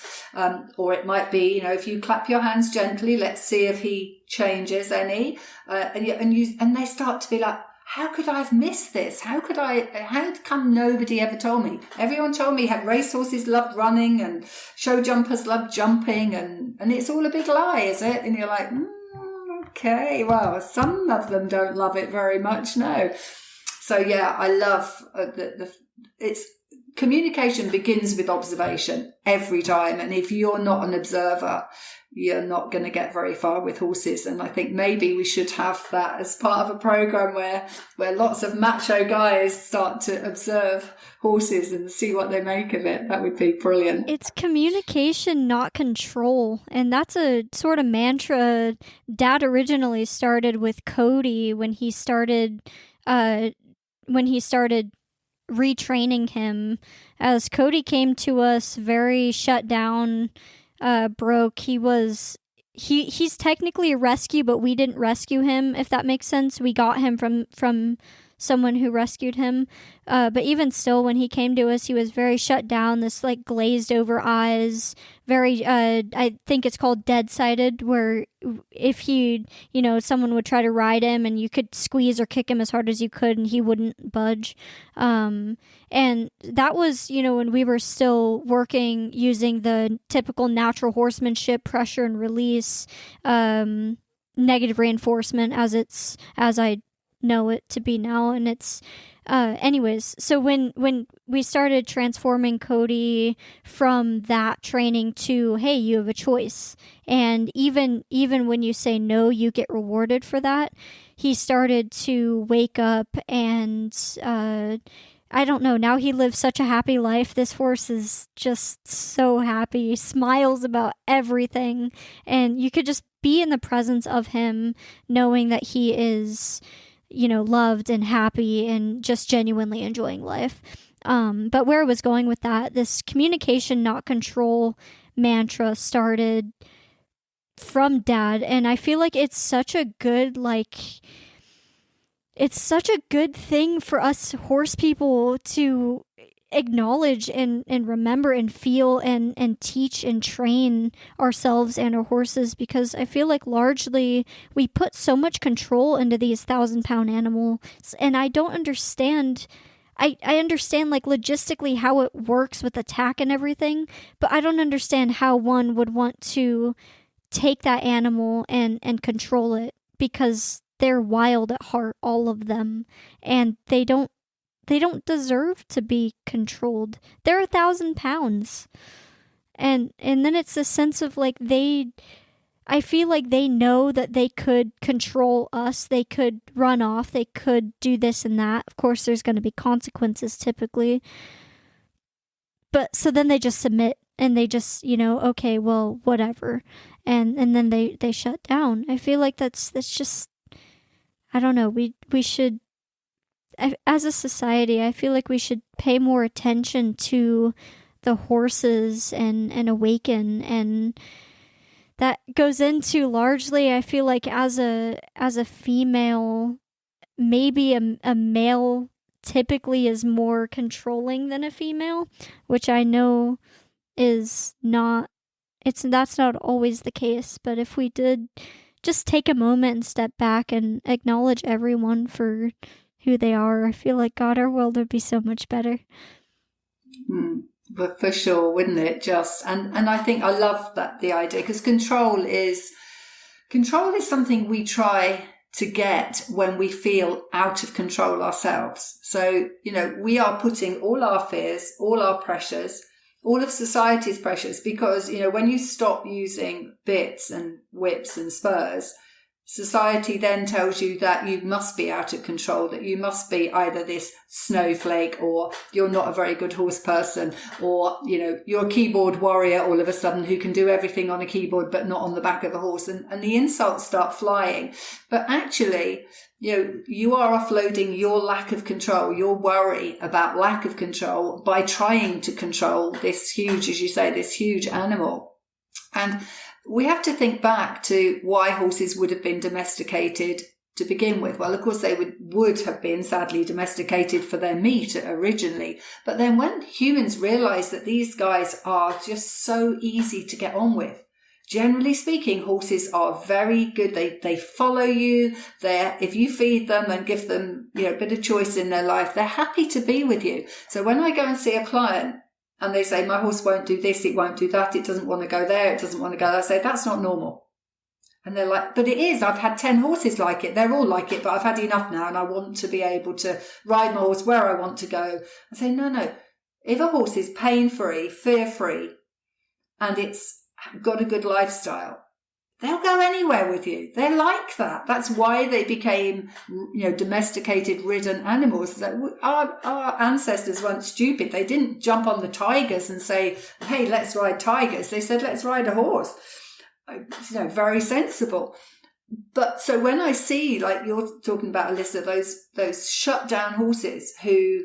C: or it might be, come, if you clap your hands gently, let's see if he changes any. And they start to be like, how could I have missed this? How come nobody ever told me? Everyone told me racehorses loved running and show jumpers loved jumping, and it's all a big lie, is it? And you're like, okay, well, some of them don't love it very much, no. So yeah, I love it's communication begins with observation every time. And if you're not an observer, you're not going to get very far with horses. And I think maybe we should have that as part of a program where lots of macho guys start to observe horses and see what they make of it. That would be brilliant.
B: It's communication, not control. And that's a sort of mantra Dad originally started with Cody when he started retraining him. As Cody came to us very shut down, broke. He's technically a rescue, but we didn't rescue him, if that makes sense. We got him from someone who rescued him. But even still, when he came to us, he was very shut down, this like glazed over eyes, very, I think it's called dead-sided, where if someone would try to ride him and you could squeeze or kick him as hard as you could and he wouldn't budge. And that was, when we were still working using the typical natural horsemanship, pressure and release, negative reinforcement as I know it to be now. And it's anyways, so when we started transforming Cody from that training to, hey, you have a choice, and even when you say no, you get rewarded for that, he started to wake up. And I don't know, now he lives such a happy life. This horse is just so happy, smiles about everything, and you could just be in the presence of him knowing that he is loved and happy and just genuinely enjoying life. But where I was going with that, this communication, not control mantra started from Dad. And I feel like it's such a good, thing for us horse people to acknowledge and remember and feel and teach and train ourselves and our horses, because I feel like largely we put so much control into these 1,000-pound animals, and I don't understand. I understand like logistically how it works with attack and everything, but I don't understand how one would want to take that animal and control it, because they're wild at heart, all of them, and they don't deserve to be controlled. They're 1,000 pounds. And then it's a sense of like I feel like they know that they could control us. They could run off. They could do this and that. Of course, there's going to be consequences typically. But so then they just submit and they just, okay, well, whatever. And then they shut down. I feel like that's just, I don't know. We should, as a society, I feel like we should pay more attention to the horses and awaken, and that goes into largely, I feel like as a female, maybe a male typically is more controlling than a female, which I know is not, that's not always the case. But if we did just take a moment and step back and acknowledge everyone for who they are, I feel like, God, our world would be so much better.
C: But for sure, wouldn't it? Just and I think I love the idea, because control is something we try to get when we feel out of control ourselves. So, we are putting all our fears, all our pressures, all of society's pressures, because, when you stop using bits and whips and spurs, society then tells you that you must be out of control, that you must be either this snowflake, or you're not a very good horse person, or, you're a keyboard warrior all of a sudden who can do everything on a keyboard but not on the back of a horse. And the insults start flying. But actually, you are offloading your lack of control, your worry about lack of control, by trying to control this huge, as you say, this huge animal. And we have to think back to why horses would have been domesticated to begin with. Well, of course, they would have been sadly domesticated for their meat originally. But then when humans realised that these guys are just so easy to get on with, generally speaking, horses are very good. They follow you. If you feed them and give them, a bit of choice in their life, they're happy to be with you. So when I go and see a client, and they say, my horse won't do this, it won't do that, it doesn't want to go there, it doesn't want to go there, I say, that's not normal. And they're like, but it is. I've had 10 horses like it. They're all like it, but I've had enough now, and I want to be able to ride my horse where I want to go. I say, no. If a horse is pain-free, fear-free, and it's got a good lifestyle, they'll go anywhere with you. They're like that. That's why they became, domesticated, ridden animals. Our ancestors weren't stupid. They didn't jump on the tigers and say, hey, let's ride tigers. They said, let's ride a horse. Very sensible. But so when I see, like you're talking about, Alyssa, those shut down horses who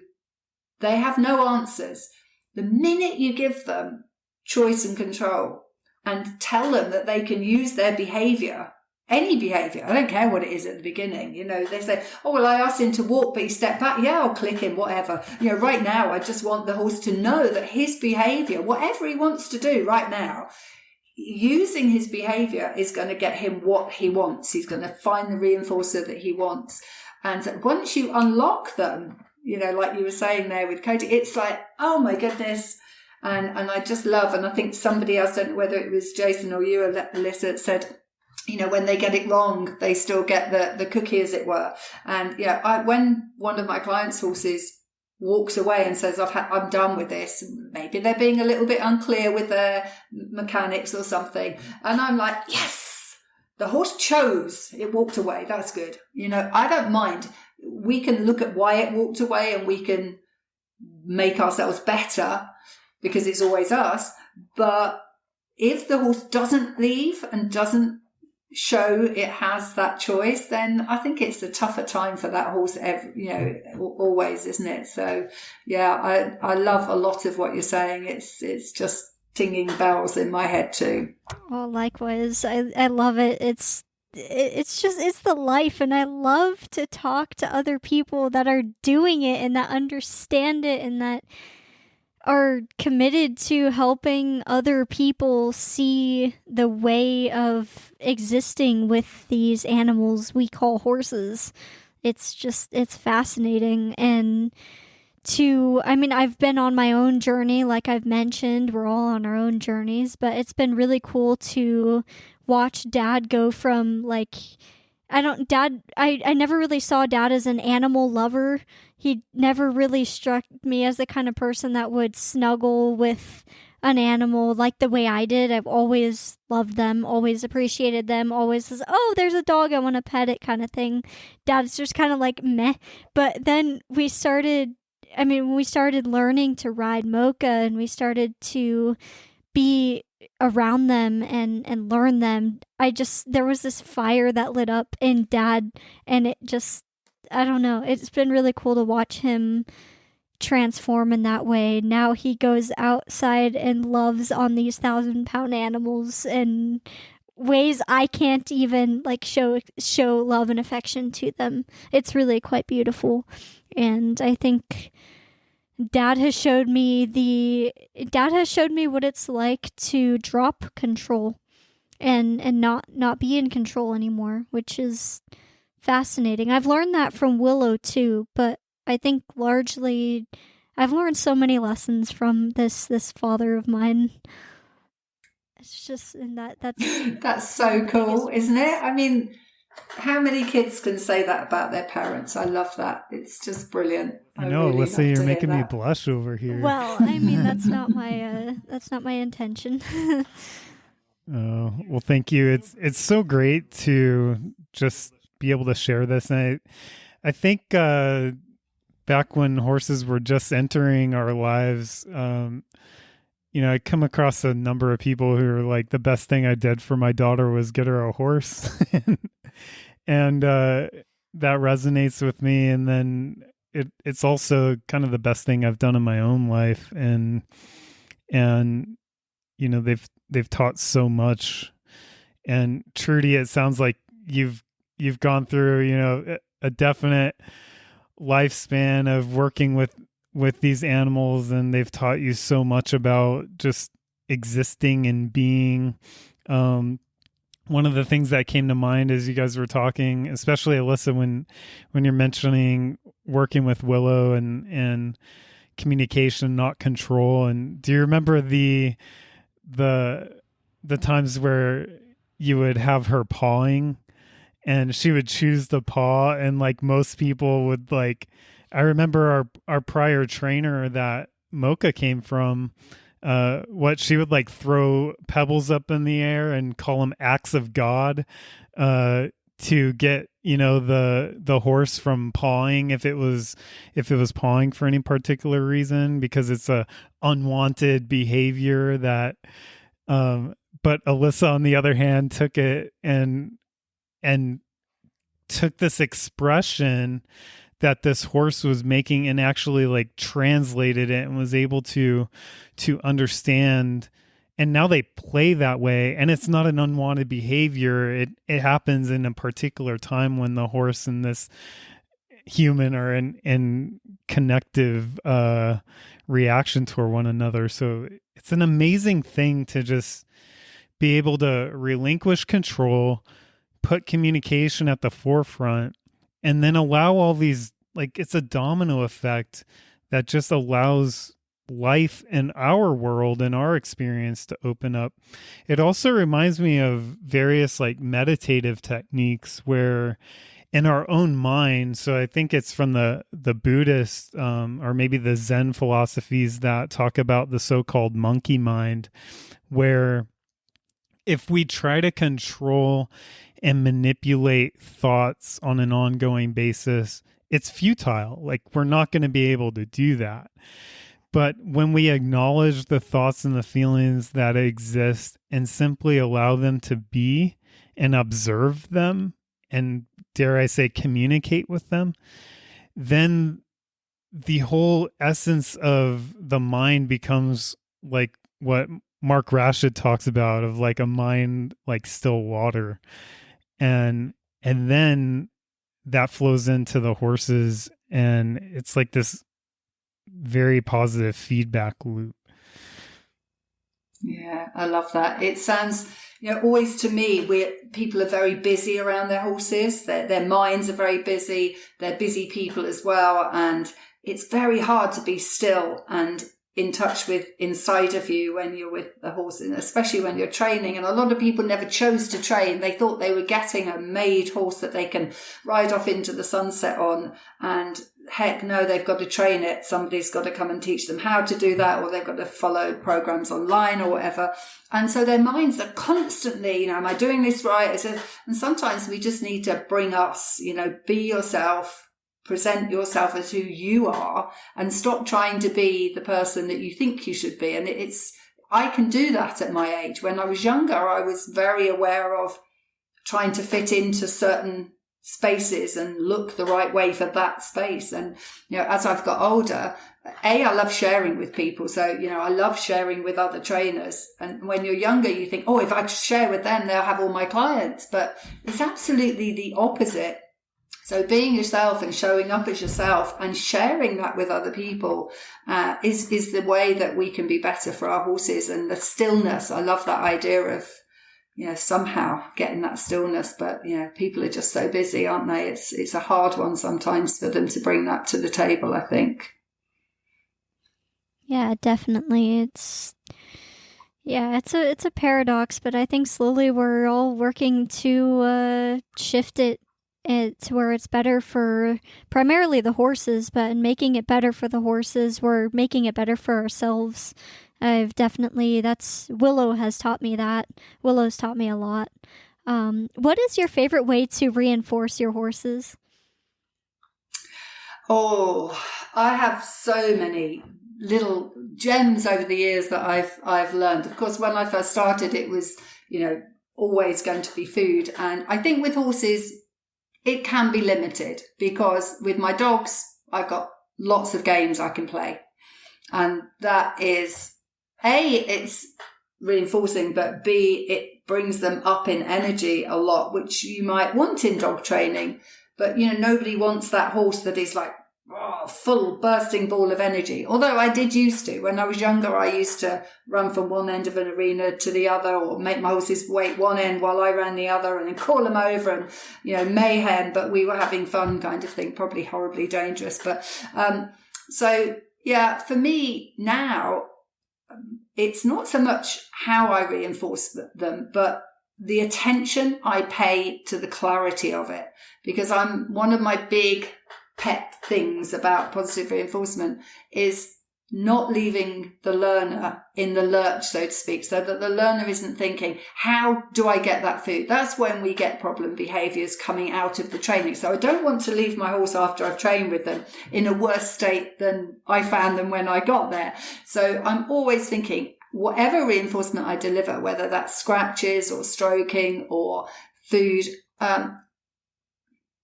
C: they have no answers, the minute you give them choice and control, and tell them that they can use their behaviour, any behaviour, I don't care what it is at the beginning, they say, oh, well, I asked him to walk, but he stepped back. Yeah, I'll click him, whatever. Right now, I just want the horse to know that his behaviour, whatever he wants to do right now, using his behaviour is going to get him what he wants. He's going to find the reinforcer that he wants. And once you unlock them, like you were saying there with Cody, it's like, oh my goodness. And I just love, and I think somebody else, I don't know whether it was Jason or you, Alyssa, said, when they get it wrong, they still get the cookie, as it were. And when one of my clients' horses walks away and says, I'm done with this, maybe they're being a little bit unclear with their mechanics or something. And I'm like, yes, the horse chose, it walked away. That's good. I don't mind. We can look at why it walked away, and we can make ourselves better, because it's always us. But if the horse doesn't leave and doesn't show it has that choice, then I think it's a tougher time for that horse, always, isn't it? So, yeah, I love a lot of what you're saying. It's just tinging bells in my head too.
B: Oh, likewise. I love it. It's the life, and I love to talk to other people that are doing it and that understand it and that are committed to helping other people see the way of existing with these animals we call horses. It's fascinating. And I've been on my own journey, like I've mentioned, we're all on our own journeys, but it's been really cool to watch Dad go from like, I never really saw Dad as an animal lover. He never really struck me as the kind of person that would snuggle with an animal like the way I did. I've always loved them, always appreciated them, always says, oh, there's a dog, I want to pet it kind of thing. Dad's just kind of like meh. But then when we started learning to ride Mocha and we started to be around them and learn them, there was this fire that lit up in Dad, and it just, I don't know, it's been really cool to watch him transform in that way. Now he goes outside and loves on these 1,000-pound animals in ways I can't even like show love and affection to them. It's really quite beautiful. And I think Dad has showed me what it's like to drop control and not be in control anymore, which is fascinating. I've learned that from Willow too, but I think largely I've learned so many lessons from this father of mine. It's just, and
C: that's so cool, isn't it? I mean, how many kids can say that about their parents? I love that. It's just brilliant.
D: I know, really Alyssa, you're making me blush over here.
B: Well, I mean, that's not my intention.
D: Oh, well, thank you. It's so great to just be able to share this. And I think back when horses were just entering our lives, I come across a number of people who are like, the best thing I did for my daughter was get her a horse. and that resonates with me. And then it's also kind of the best thing I've done in my own life. And they've taught so much. And Trudi, it sounds like you've gone through, a definite lifespan of working with these animals, and they've taught you so much about just existing and being. One of the things that came to mind as you guys were talking, especially Alyssa, when you're mentioning working with Willow and communication, not control. And do you remember the times where you would have her pawing and she would choose the paw, and like most people would like, I remember our prior trainer that Mocha came from, what she would like throw pebbles up in the air and call them acts of God, to get, the horse from pawing if it was pawing for any particular reason, because it's a unwanted behavior that, but Alyssa, on the other hand, took it and took this expression that this horse was making and actually like translated it and was able to understand. And now they play that way, and it's not an unwanted behavior. It happens in a particular time when the horse and this human are in connective reaction toward one another. So it's an amazing thing to just be able to relinquish control, put communication at the forefront, and then allow all these, like, it's a domino effect that just allows life in our world and our experience to open up. It also reminds me of various like meditative techniques where in our own mind, so I think it's from the Buddhist or maybe the Zen philosophies that talk about the so-called monkey mind, where if we try to control and manipulate thoughts on an ongoing basis, it's futile. Like, we're not going to be able to do that. But when we acknowledge the thoughts and the feelings that exist and simply allow them to be and observe them and, dare I say, communicate with them, then the whole essence of the mind becomes like what Mark Rashid talks about, of like a mind like still water. And then that flows into the horses, and it's like this very positive feedback loop.
C: Yeah, I love that. It sounds, always to me, people are very busy around their horses. Their minds are very busy. They're busy people as well. And it's very hard to be still and in touch with inside of you when you're with the horse, and especially when you're training. And a lot of people never chose to train. They thought they were getting a made horse that they can ride off into the sunset on. And heck no, they've got to train it. Somebody's got to come and teach them how to do that, or they've got to follow programs online or whatever. And so their minds are constantly, am I doing this right? And sometimes we just need to bring us, be yourself, present yourself as who you are, and stop trying to be the person that you think you should be. And I can do that at my age. When I was younger, I was very aware of trying to fit into certain spaces and look the right way for that space. And, as I've got older, I love sharing with people. So, I love sharing with other trainers. And when you're younger, you think, if I share with them, they'll have all my clients. But it's absolutely the opposite. So being yourself and showing up as yourself and sharing that with other people is the way that we can be better for our horses. And the stillness, I love that idea of, somehow getting that stillness. But, people are just so busy, aren't they? It's a hard one sometimes for them to bring that to the table, I think.
B: Yeah, definitely. It's a paradox, but I think slowly we're all working to shift it to where it's better for primarily the horses, but in making it better for the horses, we're making it better for ourselves. Willow has taught me that. Willow's taught me a lot. What is your favorite way to reinforce your horses?
C: Oh, I have so many little gems over the years that I've learned. Of course, when I first started, it was, always going to be food. And I think with horses, it can be limited, because with my dogs, I've got lots of games I can play. And that is, A, it's reinforcing, but B, it brings them up in energy a lot, which you might want in dog training. But, nobody wants that horse that is like, full bursting ball of energy. Although I did used to. When I was younger, I used to run from one end of an arena to the other, or make my horses wait one end while I ran the other, and then call them over, and mayhem. But we were having fun, kind of thing. Probably horribly dangerous. But for me now, it's not so much how I reinforce them, but the attention I pay to the clarity of it. Because one of my big pet things about positive reinforcement is not leaving the learner in the lurch, so to speak, so that the learner isn't thinking, how do I get that food? That's when we get problem behaviours coming out of the training. So I don't want to leave my horse after I've trained with them in a worse state than I found them when I got there. So I'm always thinking, whatever reinforcement I deliver, whether that's scratches or stroking or food,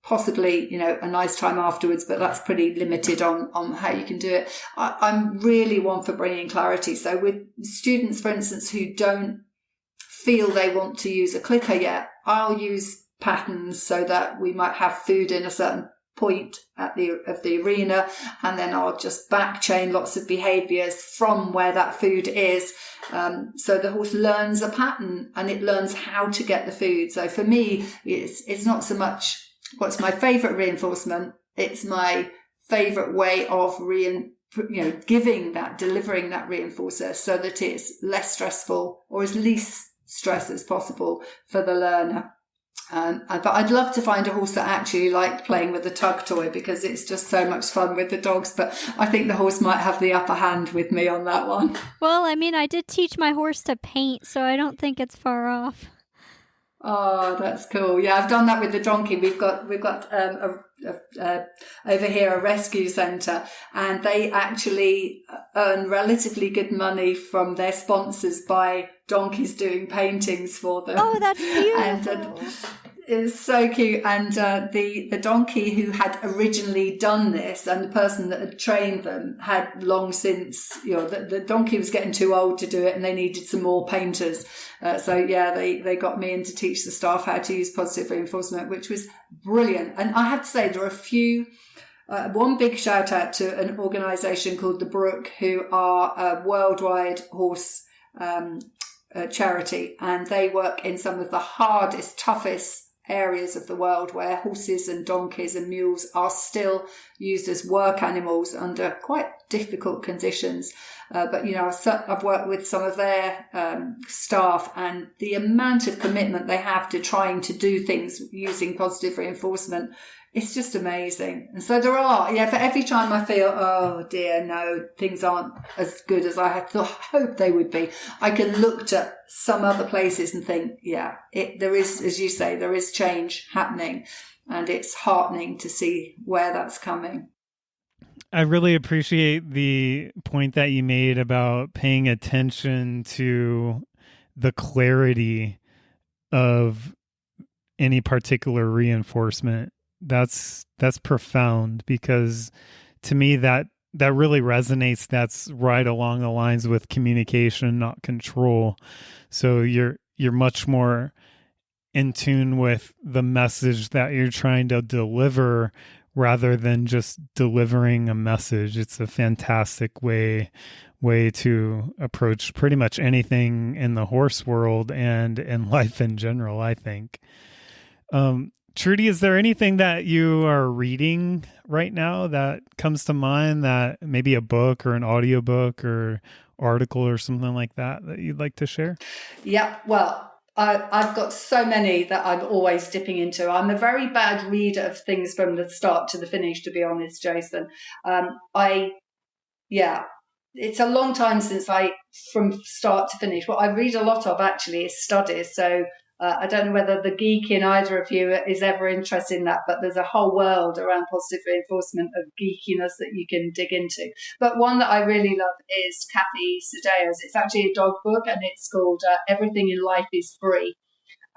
C: possibly, a nice time afterwards, but that's pretty limited on how you can do it. I'm really one for bringing clarity. So with students, for instance, who don't feel they want to use a clicker yet, I'll use patterns so that we might have food in a certain point of the arena, and then I'll just back chain lots of behaviours from where that food is. So the horse learns a pattern and it learns how to get the food. So for me, it's not so much what's my favourite reinforcement, it's my favourite way of delivering that reinforcer so that it's less stressful, or as least stress as possible for the learner. But I'd love to find a horse that actually liked playing with the tug toy, because it's just so much fun with the dogs. But I think the horse might have the upper hand with me on that one.
B: Well, I did teach my horse to paint, so I don't think it's far off.
C: Oh, that's cool. Yeah, I've done that with the donkey. We've got over here a rescue centre, and they actually earn relatively good money from their sponsors by donkeys doing paintings for them.
B: Oh, that's beautiful.
C: And it's so cute. And the donkey who had originally done this, and the person that had trained them, had long since, the donkey was getting too old to do it, and they needed some more painters. They got me in to teach the staff how to use positive reinforcement, which was brilliant. And I have to say, there are a few one big shout out to an organisation called The Brook, who are a worldwide horse charity, and they work in some of the hardest, toughest areas of the world where horses and donkeys and mules are still used as work animals under quite difficult conditions. But, you know, I've worked with some of their staff, and the amount of commitment they have to trying to do things using positive reinforcement, it's just amazing. And so there are, for every time I feel, oh dear, no, things aren't as good as I had hoped they would be, I can look to some other places and think, there is, as you say, there is change happening, and it's heartening to see where that's coming.
D: I really appreciate the point that you made about paying attention to the clarity of any particular reinforcement. That's profound, because to me that really resonates. That's right along the lines with communication, not control. So you're much more in tune with the message that you're trying to deliver rather than just delivering a message. It's a fantastic way to approach pretty much anything in the horse world and in life in general, I think. Trudi, is there anything that you are reading right now that comes to mind, that maybe a book or an audiobook or article or something like that you'd like to share? Yeah,
A: well, I've got so many that I'm always dipping into. I'm a very bad reader of things from the start to the finish, to be honest, Jason. It's a long time since from start to finish. What I read a lot of actually is studies. So I don't know whether the geek in either of you is ever interested in that, but there's a whole world around positive reinforcement of geekiness that you can dig into. But one that I really love is Kathy Sedeo's. It's actually a dog book, and it's called Everything in Life is Free.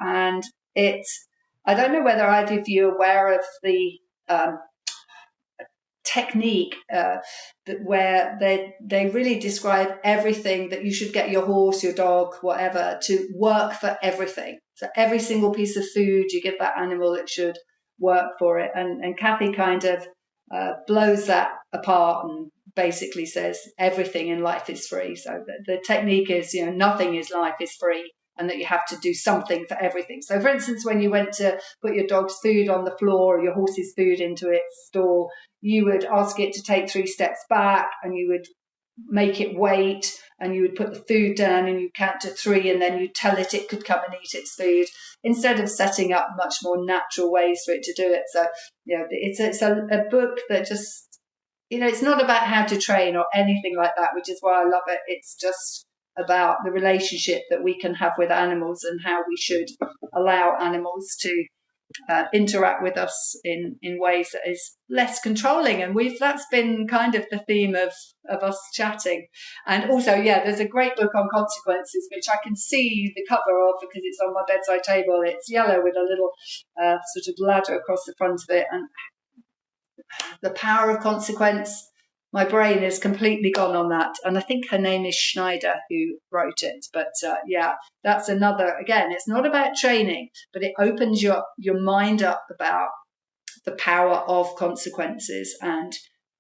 A: And I don't know whether either of you are aware of the technique where they really describe everything that you should get your horse, your dog, whatever, to work for everything. So every single piece of food you give that animal, it should work for it. And Kathy kind of blows that apart and basically says everything in life is free. So the technique is, nothing is life is free, and that you have to do something for everything. So, for instance, when you went to put your dog's food on the floor or your horse's food into its stall, you would ask it to take 3 steps back, and you would make it wait, and you would put the food down, and you count to 3, and then you tell it could come and eat its food, instead of setting up much more natural ways for it to do it. So, it's a book that just, it's not about how to train or anything like that, which is why I love it. It's just about the relationship that we can have with animals, and how we should allow animals to interact with us in ways that is less controlling. And that's been kind of the theme of us chatting. And also, there's a great book on consequences, which I can see the cover of because it's on my bedside table. It's yellow with a little sort of ladder across the front of it. And the power of consequence, my brain is completely gone on that. And I think her name is Schneider who wrote it. But that's another, again, it's not about training, but it opens your mind up about the power of consequences and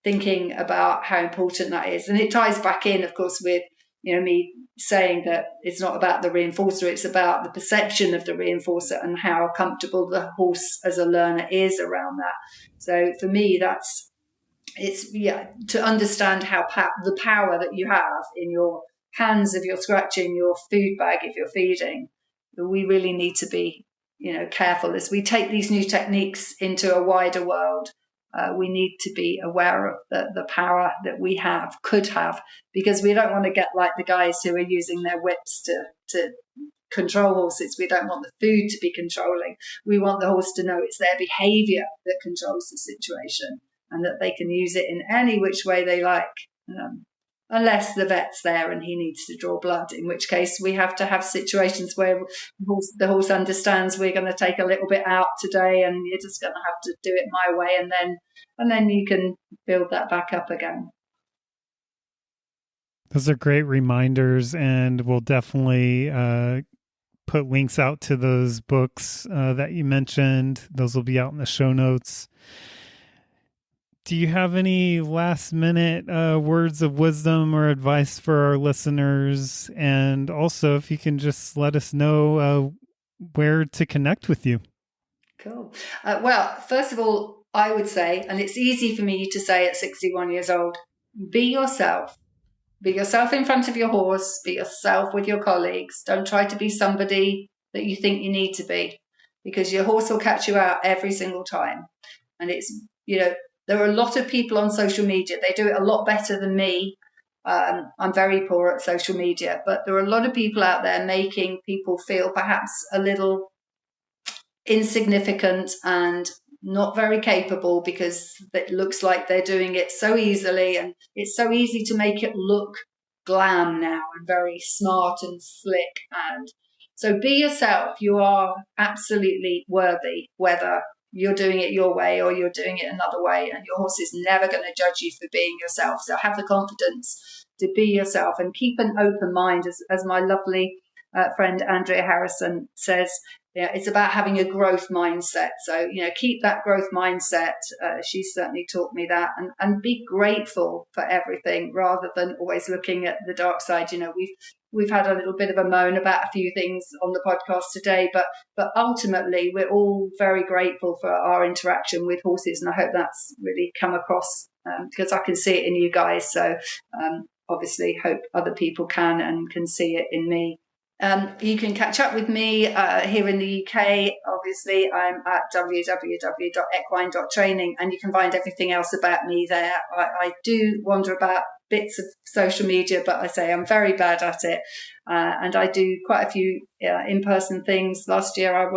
A: thinking about how important that is. And it ties back in, of course, with, me saying that it's not about the reinforcer, it's about the perception of the reinforcer and how comfortable the horse as a learner is around that. So for me, it's to understand how the power that you have in your hands if you're scratching your food bag if you're feeding. We really need to be careful as we take these new techniques into a wider world. We need to be aware of the power that we could have, because we don't want to get like the guys who are using their whips to control horses. We don't want the food to be controlling. We want the horse to know it's their behaviour that controls the situation, and that they can use it in any which way they like, unless the vet's there and he needs to draw blood, in which case we have to have situations where the horse understands we're going to take a little bit out today and you're just going to have to do it my way, and then you can build that back up again.
D: Those are great reminders, and we'll definitely put links out to those books that you mentioned. Those will be out in the show notes. do you have any last minute words of wisdom or advice for our listeners? And also, if you can just let us know where to connect with you.
A: Cool. Well, first of all, I would say, and it's easy for me to say at 61 years old, be yourself. Be yourself in front of your horse. Be yourself with your colleagues. Don't try to be somebody that you think you need to be, because your horse will catch you out every single time. And it's, there are a lot of people on social media. They do it a lot better than me. I'm very poor at social media, but there are a lot of people out there making people feel perhaps a little insignificant and not very capable, because it looks like they're doing it so easily, and it's so easy to make it look glam now and very smart and slick. And so be yourself. You are absolutely worthy, whether you're doing it your way or you're doing it another way, and your horse is never going to judge you for being yourself. So have the confidence to be yourself and keep an open mind, as my lovely friend Andrea Harrison says. It's about having a growth mindset. So, keep that growth mindset. She certainly taught me that, and be grateful for everything rather than always looking at the dark side. We've had a little bit of a moan about a few things on the podcast today, but ultimately we're all very grateful for our interaction with horses. And I hope that's really come across because I can see it in you guys. So obviously hope other people can and can see it in me. You can catch up with me here in the UK. Obviously, I'm at www.equine.training, and you can find everything else about me there. I do wander about bits of social media, but I say I'm very bad at it. And I do quite a few in-person things. Last year, I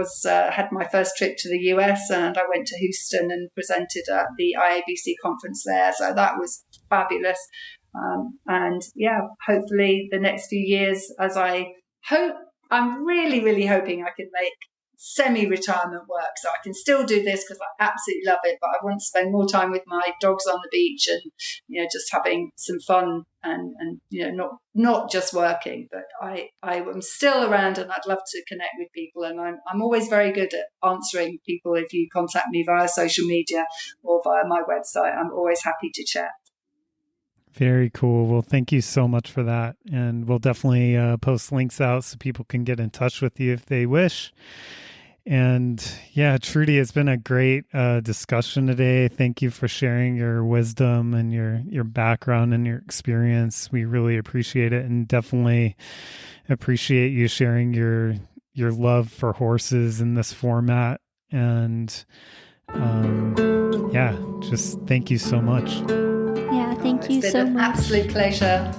A: had my first trip to the US, and I went to Houston and presented at the IAABC conference there. So that was fabulous. And hopefully the next few years, I'm really, really hoping I can make semi-retirement work, so I can still do this because I absolutely love it, but I want to spend more time with my dogs on the beach and just having some fun and not just working. But I am still around, and I'd love to connect with people, and I'm always very good at answering people. If you contact me via social media or via my website, I'm always happy to chat.
D: Very cool. Well, thank you so much for that. And we'll definitely post links out so people can get in touch with you if they wish. And Trudi, it's been a great discussion today. Thank you for sharing your wisdom and your background and your experience. We really appreciate it, and definitely appreciate you sharing your love for horses in this format. And just thank you so much.
B: Thank you so much.
A: Absolute pleasure.